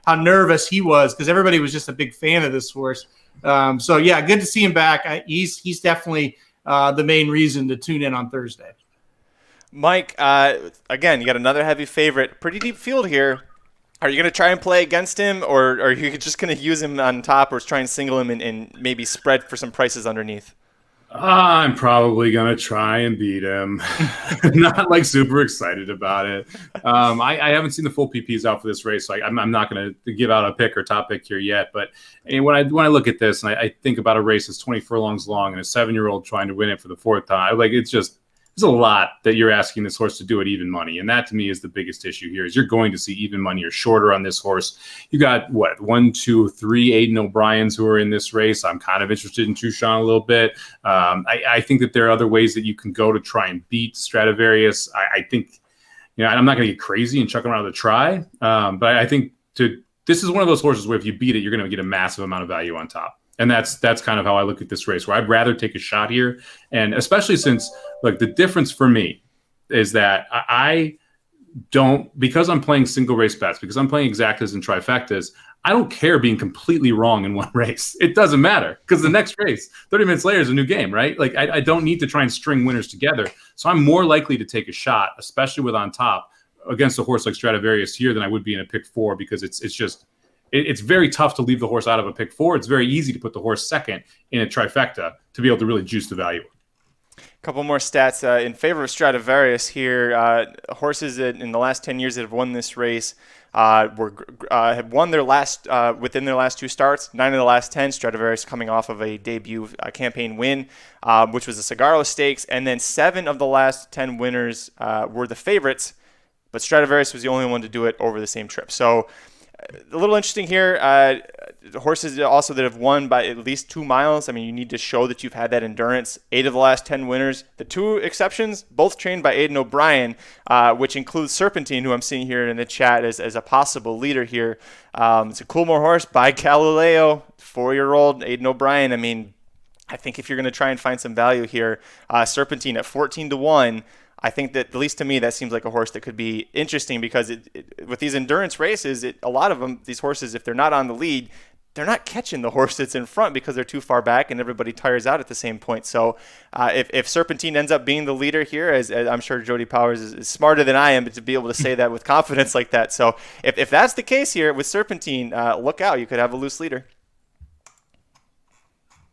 [SPEAKER 4] how nervous he was because everybody was just a big fan of this horse. So yeah, good to see him back. He's definitely the main reason to tune in on Thursday.
[SPEAKER 2] Mike, again, you got another heavy favorite, pretty deep field here. Are you going to try and play against him, or are you just going to use him on top, or try and single him and maybe spread for some prices underneath?
[SPEAKER 3] I'm probably going to try and beat him. Not like super excited about it. I haven't seen the full PPs out for this race, so I'm not going to give out a pick or top pick here yet. But when I look at this and I think about a race that's 20 furlongs long and a 7-year-old trying to win it for the fourth time, like it's just, there's a lot that you're asking this horse to do at even money. And that to me is the biggest issue here is you're going to see even money or shorter on this horse. You got 1, 2, 3 Aidan O'Briens who are in this race. I'm kind of interested in Touchon a little bit. I think that there are other ways that you can go to try and beat Stradivarius. I think, I'm not going to get crazy and chuck him out of the try. But I think this is one of those horses where if you beat it, you're going to get a massive amount of value on top. And that's kind of how I look at this race, where I'd rather take a shot here. And especially since, like, the difference for me is that I don't, because I'm playing single race bets, because I'm playing exactas and trifectas, I don't care being completely wrong in one race. It doesn't matter because the next race, 30 minutes later, is a new game, right? Like, I don't need to try and string winners together. So I'm more likely to take a shot, especially with on top, against a horse like Stradivarius here than I would be in a pick 4, because it's very tough to leave the horse out of a pick 4. It's very easy to put the horse second in a trifecta to be able to really juice the value.
[SPEAKER 2] A couple more stats in favor of Stradivarius here. Horses in the last 10 years that have won this race have won their last within their last 2 starts. 9 of the last 10. Stradivarius coming off of a debut campaign win, which was the Cigarro Stakes, and then 7 of the last 10 winners were the favorites, but Stradivarius was the only one to do it over the same trip. So a little interesting here. Horses also that have won by at least 2 miles. I mean, you need to show that you've had that endurance. 8 of the last 10 winners. The 2 exceptions, both trained by Aidan O'Brien, which includes Serpentine, who I'm seeing here in the chat as a possible leader here. It's a Coolmore horse by Galileo, 4-year-old Aidan O'Brien. I mean, I think if you're going to try and find some value here, Serpentine at 14-1. I think that, at least to me, that seems like a horse that could be interesting because with these endurance races, a lot of them, these horses, if they're not on the lead, they're not catching the horse that's in front because they're too far back and everybody tires out at the same point. So if Serpentine ends up being the leader here, as I'm sure Jody Powers is smarter than I am to be able to say that with confidence like that. So if that's the case here with Serpentine, look out. You could have a loose leader.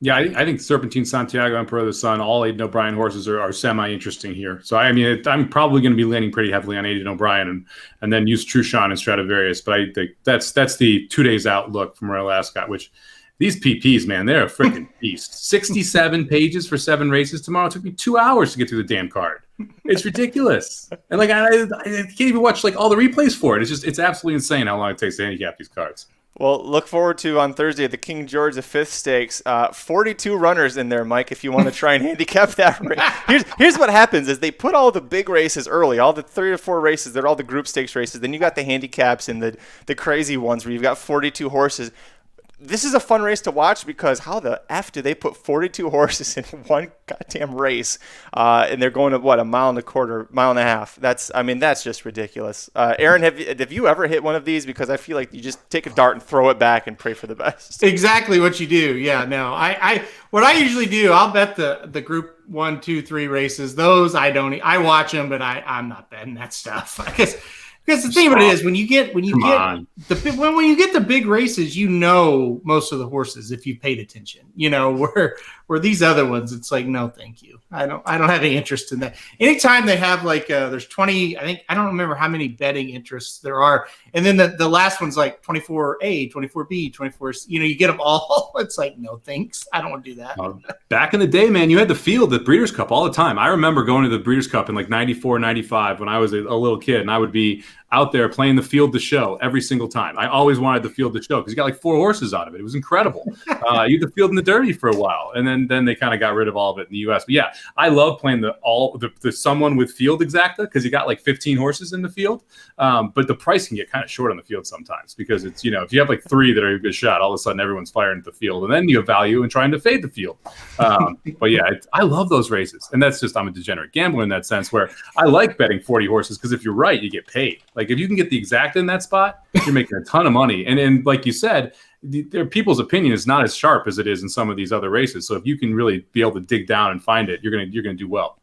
[SPEAKER 3] Yeah, I think Serpentine, Santiago, Emperor of the Sun, all Aidan O'Brien horses are semi-interesting here. So, I mean, I'm probably going to be leaning pretty heavily on Aidan O'Brien and then use Touchon and Stradivarius. But I think that's the 2 days out look from Royal Ascot, which these PPs, man, they're a freaking beast. 67 pages for 7 races tomorrow. It took me 2 hours to get through the damn card. It's ridiculous. And, like, I can't even watch, like, all the replays for it. It's absolutely insane how long it takes to handicap these cards.
[SPEAKER 2] Well, look forward to on Thursday the King George V Stakes. 42 runners in there, Mike, if you want to try and handicap that race. Here's what happens is they put all the big races early, all the 3 or 4 races. They're all the group stakes races. Then you got the handicaps and the crazy ones where you've got 42 horses. This is a fun race to watch because how the F do they put 42 horses in one goddamn race? And they're going at, a mile and a quarter, mile and a half. That's just ridiculous. Aaron, have you ever hit one of these? Because I feel like you just take a dart and throw it back and pray for the best.
[SPEAKER 4] Exactly what you do. Yeah, no. What I usually do, I'll bet the group 1, 2, 3 races. Those I watch them, but I'm not betting that stuff. I guess Because the thing of it is, when you get
[SPEAKER 3] on.
[SPEAKER 4] the big races, you know most of the horses if you paid attention. You know, where these other ones, it's like, no, thank you. I don't have any interest in that. Anytime they have like there's 20, I don't remember how many betting interests there are, and then the last one's like 24A, 24B, 24. You know, you get them all. It's like, no, thanks. I don't want to do that.
[SPEAKER 3] Back in the day, man, you had the field at Breeders' Cup all the time. I remember going to the Breeders' Cup in like 94, 95 when I was a little kid, and I would be out there playing the field to show every single time. I always wanted the field to show because you got like 4 horses out of it. It was incredible. You had the field in the Derby for a while, and then they kind of got rid of all of it in the U.S. But yeah, I love playing the someone with field exacta because you got like 15 horses in the field. But the price can get kind of short on the field sometimes because it's, you know, if you have like 3 that are a good shot, all of a sudden everyone's firing at the field, and then you have value in trying to fade the field. But yeah, I love those races, and that's just, I'm a degenerate gambler in that sense where I like betting 40 horses because if you're right, you get paid. Like if you can get the exacta in that spot, you're making a ton of money. And like you said, people's opinion is not as sharp as it is in some of these other races. So if you can really be able to dig down and find it, you're gonna do well.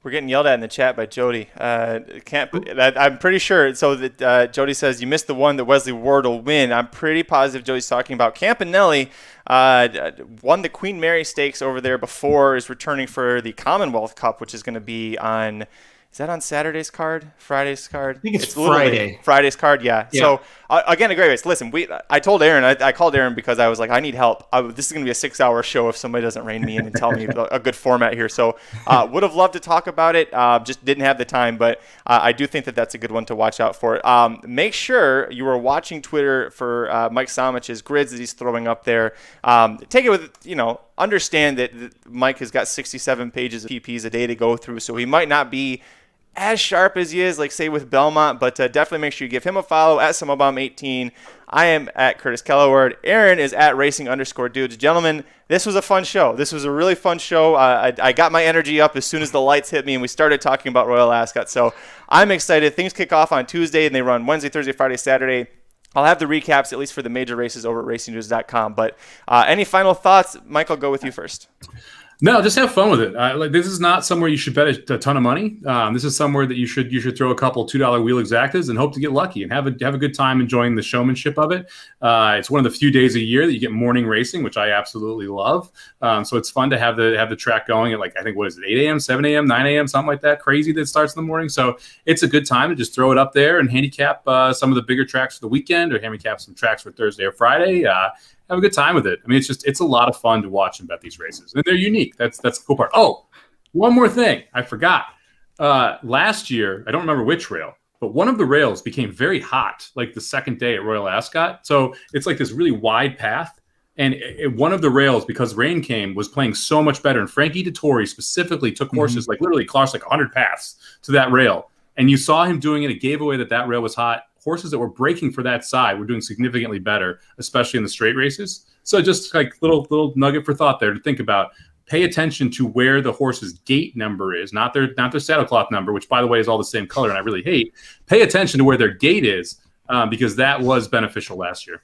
[SPEAKER 2] We're getting yelled at in the chat by Jody. I'm pretty sure. So that Jody says you missed the one that Wesley Ward will win. I'm pretty positive Jody's talking about Campanelli. Won the Queen Mary Stakes over there before, is returning for the Commonwealth Cup, which is going to be on. Is that on Saturday's card? Friday's card?
[SPEAKER 4] I think it's Friday.
[SPEAKER 2] Friday's card, yeah. So, again, a great race. Listen, I told Aaron, I called Aaron because I was like, I need help. This is going to be a 6-hour show if somebody doesn't rein me in and tell me a good format here. So, would have loved to talk about it. Just didn't have the time, but I do think that that's a good one to watch out for. Make sure you are watching Twitter for Mike Samich's grids that he's throwing up there. Take it with, understand that Mike has got 67 pages of PPs a day to go through, so he might not be as sharp as he is, like, say, with Belmont, but definitely make sure you give him a follow at SummerBomb18. I am at Curtis Kellaward. Aaron is at Racing_Dudes. Gentlemen, this was a fun show. This was a really fun show. I got my energy up as soon as the lights hit me and we started talking about Royal Ascot. So I'm excited. Things kick off on Tuesday and they run Wednesday, Thursday, Friday, Saturday. I'll have the recaps, at least for the major races, over at racingnews.com. But any final thoughts? Mike, I'll go with you first.
[SPEAKER 3] No, just have fun with it. This is not somewhere you should bet a ton of money. This is somewhere that you should throw a couple $2 wheel exactas and hope to get lucky and have a good time enjoying the showmanship of it. It's one of the few days a year that you get morning racing, which I absolutely love. So it's fun to have the track going at, like, I think, what is it, 8 a.m., 7 a.m., 9 a.m., something like that, crazy that starts in the morning. So it's a good time to just throw it up there and handicap some of the bigger tracks for the weekend or handicap some tracks for Thursday or Friday. Have a good time with it. I mean, it's a lot of fun to watch and bet these races, and they're unique. That's the cool part. Oh, one more thing I forgot. Last year, I don't remember which rail, but one of the rails became very hot, like the second day at Royal Ascot. So it's like this really wide path, and one of the rails, because rain came, was playing so much better. And Frankie Dettori specifically took horses like literally crossed like 100 paths to that rail, and you saw him doing it. It gave away that rail was hot. Horses that were breaking for that side were doing significantly better, especially in the straight races. So just like little nugget for thought there to think about. Pay attention to where the horse's gate number is, not their saddlecloth number, which, by the way, is all the same color and I really hate. Pay attention to where their gate is because that was beneficial last year.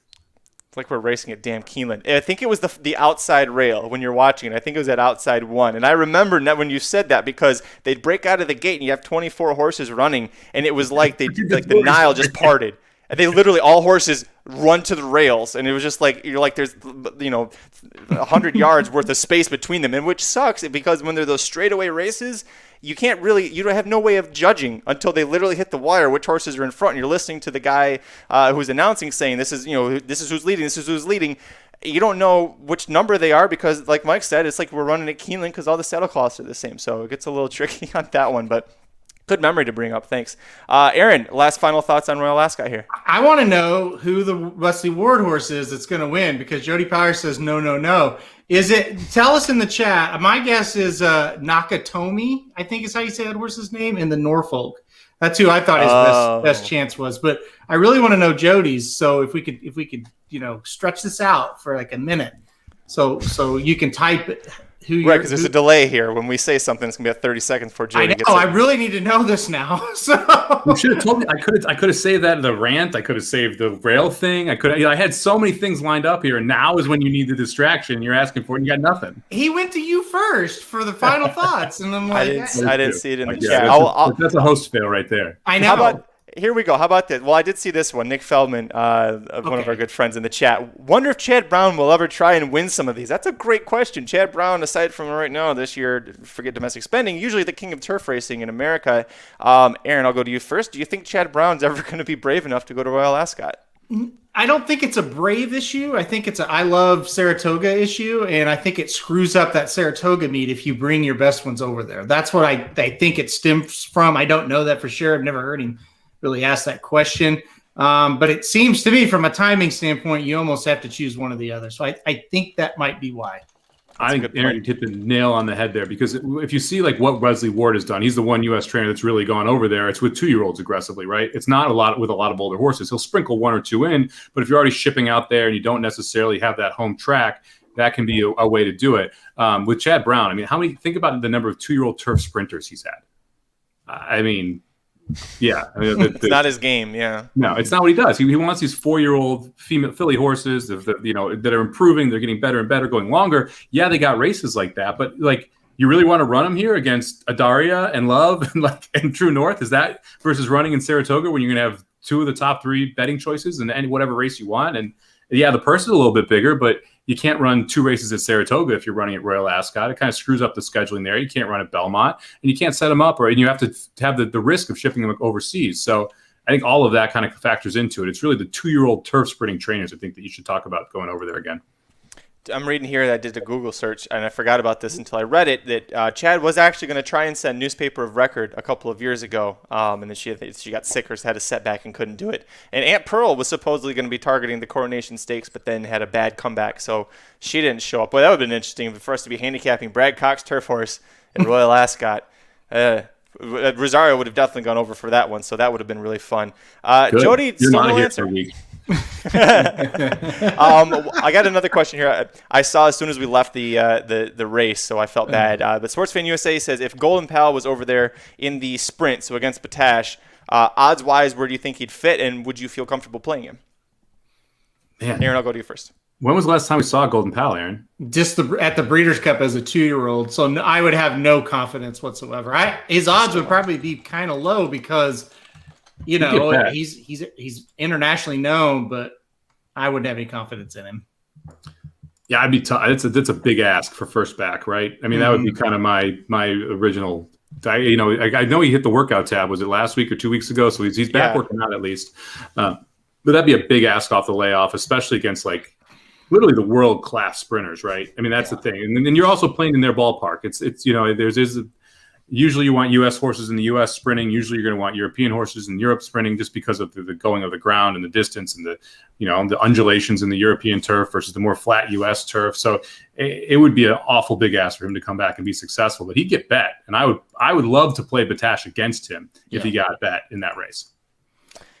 [SPEAKER 2] It's like we're racing at Dam Keeneland. I think it was the outside rail when you're watching it. I think it was at outside 1. And I remember when you said that because they'd break out of the gate and you have 24 horses running, and it was like the Nile just parted. And they literally, all horses run to the rails. And it was just like, you're like, there's, 100 yards worth of space between them. And which sucks because when they're those straightaway races, you don't have no way of judging until they literally hit the wire which horses are in front. And you're listening to the guy who's announcing saying, this is who's leading, this is who's leading. You don't know which number they are because, like Mike said, it's like we're running at Keeneland because all the saddlecloths are the same. So it gets a little tricky on that one, but good memory to bring up. Thanks. Aaron, last final thoughts on Royal Ascot here.
[SPEAKER 4] I want to know who the Wesley Ward horse is that's going to win because Jody Power says no. Is it? Tell us in the chat. My guess is Nakatomi, I think is how you say that horse's name, in the Norfolk. That's who I thought his best chance was. But I really want to know Jody's. So if we could stretch this out for like a minute, so you can type it.
[SPEAKER 2] Right, because there's a delay here. When we say something, it's gonna be at 30 seconds before Jody gets it.
[SPEAKER 4] I really need to know this now. So
[SPEAKER 3] you should have told me. I could have saved that the rant. I could have saved the rail thing. I had so many things lined up here, and now is when you need the distraction. You're asking for it, and you got nothing.
[SPEAKER 4] He went to you first for the final thoughts, and I'm like,
[SPEAKER 2] I didn't see it in the chat.
[SPEAKER 3] That's a host fail right there.
[SPEAKER 4] I know.
[SPEAKER 2] Here we go. How about this? Well, I did see this one. Nick Feldman, one of our good friends in the chat. Wonder if Chad Brown will ever try and win some of these. That's a great question. Chad Brown, aside from right now, this year, forget domestic spending, usually the king of turf racing in America. Aaron, I'll go to you first. Do you think Chad Brown's ever going to be brave enough to go to Royal Ascot?
[SPEAKER 4] I don't think it's a brave issue. I think it's a I love Saratoga issue, and I think it screws up that Saratoga meet if you bring your best ones over there. That's what I think it stems from. I don't know that for sure. I've never heard him really ask that question. But it seems to me from a timing standpoint, you almost have to choose one or the other. So I think that might be why.
[SPEAKER 3] I think Aaron hit the nail on the head there, because if you see like what Wesley Ward has done, he's the one U.S. trainer that's really gone over there. It's with 2-year-olds aggressively, right? It's not with a lot of older horses. He'll sprinkle 1 or 2 in, but if you're already shipping out there and you don't necessarily have that home track, that can be a way to do it. With Chad Brown, I mean, think about the number of 2-year-old turf sprinters he's had. Yeah,
[SPEAKER 2] it's not his game. Yeah,
[SPEAKER 3] no, it's not what he does. He wants these 4-year-old female filly horses that are improving. They're getting better and better, going longer. Yeah, they got races like that, but like, you really want to run them here against Adaria and Love and True North? Is that versus running in Saratoga when you're going to have 2 of the top 3 betting choices in any whatever race you want? And yeah, the purse is a little bit bigger, but you can't run 2 races at Saratoga if you're running at Royal Ascot. It kind of screws up the scheduling there. You can't run at Belmont, and you can't set them up, and you have to have the risk of shipping them overseas. So I think all of that kind of factors into it. It's really the 2-year-old turf sprinting trainers, I think, that you should talk about going over there again.
[SPEAKER 2] I'm reading here that I did a Google search, and I forgot about this until I read it, that Chad was actually going to try and send Newspaper of Record a couple of years ago, and then she got sick or had a setback and couldn't do it. And Aunt Pearl was supposedly going to be targeting the Coronation Stakes, but then had a bad comeback, so she didn't show up. Boy, that would have been interesting for us to be handicapping Brad Cox's turf horse at Royal Ascot. Rosario would have definitely gone over for that one, so that would have been really fun. Jody,
[SPEAKER 3] you're
[SPEAKER 2] still
[SPEAKER 3] not
[SPEAKER 2] no
[SPEAKER 3] here
[SPEAKER 2] answer.
[SPEAKER 3] for a week.
[SPEAKER 2] I got another question here. I saw as soon as we left the race, so I felt bad. But Sports Fan USA says, if Golden Powell was over there in the sprint, so against Batash, odds-wise, where do you think he'd fit, and would you feel comfortable playing him?
[SPEAKER 3] Man.
[SPEAKER 2] Aaron, I'll go to you first.
[SPEAKER 3] When was the last time we saw Golden Powell, Aaron?
[SPEAKER 4] Just at the Breeders' Cup as a 2-year-old. So I would have no confidence whatsoever. His odds would probably be kind of low because, he's internationally known, but I wouldn't have any confidence in him.
[SPEAKER 3] Yeah, I'd be tough. It's a big ask for first back, right? I mean, that would be kind of my original. I know he hit the workout tab. Was it last week or 2 weeks ago? So he's back working out at least. But that'd be a big ask off the layoff, especially against literally the world-class sprinters, right? I mean, that's the thing. And then you're also playing in their ballpark. Usually you want U.S. horses in the U.S. sprinting. Usually you're going to want European horses in Europe sprinting, just because of the going of the ground and the distance and the undulations in the European turf versus the more flat U.S. turf. So it would be an awful big ask for him to come back and be successful, but he'd get bet. And I would love to play Batash against him if he got bet in that race.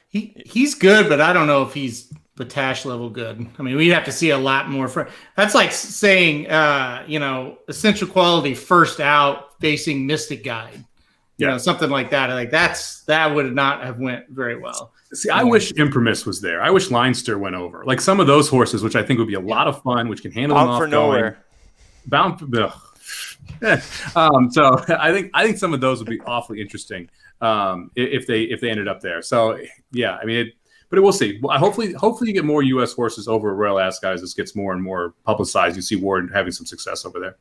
[SPEAKER 4] He's good, but I don't know if he's Batash level good. I mean, we'd have to see a lot more. That's like saying, essential quality first out facing Mystic Guide, something like that. That would not have went very well.
[SPEAKER 3] See, I wish Imprimis was there. I wish Leinster went over. Like some of those horses, which I think would be a lot of fun, which can handle them off going.
[SPEAKER 2] Nowhere.
[SPEAKER 3] Bound for so I think some of those would be awfully interesting if they ended up there. So yeah, I mean, but we'll see. Hopefully you get more U.S. horses over at Royal Ascot as this gets more and more publicized. You see Ward having some success over there.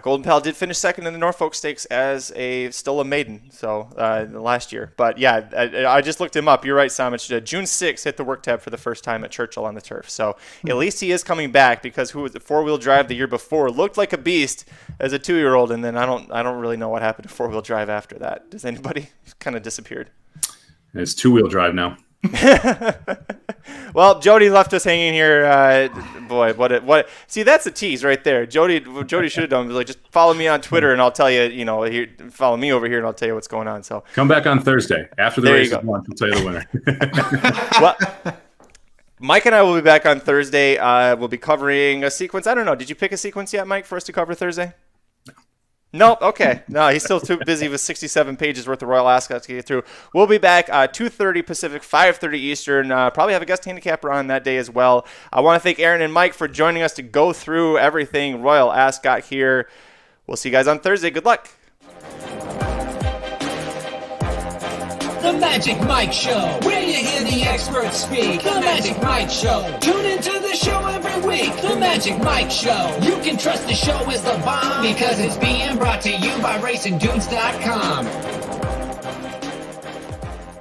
[SPEAKER 2] Golden Powell did finish second in the Norfolk Stakes as still a maiden, so last year. But yeah, I just looked him up. You're right, Sam. It's June 6th hit the work tab for the first time at Churchill on the turf. So at least he is coming back, because who was it, 4-wheel drive the year before looked like a beast as a 2-year-old, and then I don't really know what happened to 4-wheel drive after that. Does anybody? Kind of disappeared.
[SPEAKER 3] It's 2-wheel drive now.
[SPEAKER 2] Well, Jody left us hanging here. Boy, what? See, that's a tease right there. Jody should have done was just follow me on Twitter and I'll tell you. Here, follow me over here and I'll tell you what's going on. So
[SPEAKER 3] come back on Thursday after the race is won. I'll tell you the winner.
[SPEAKER 2] Well, Mike and I will be back on Thursday. We'll be covering a sequence. I don't know. Did you pick a sequence yet, Mike, for us to cover Thursday? Nope. Okay. No, he's still too busy with 67 pages worth of Royal Ascot to get through. We'll be back 2:30 Pacific, 5:30 Eastern. Probably have a guest handicapper on that day as well. I want to thank Aaron and Mike for joining us to go through everything Royal Ascot here. We'll see you guys on Thursday. Good luck.
[SPEAKER 1] The Magic Mike Show, where you hear the experts speak. The Magic Mike Show. Tune into the show every week. The Magic Mike Show. You can trust the show is the bomb because it's being brought to you by RacingDudes.com.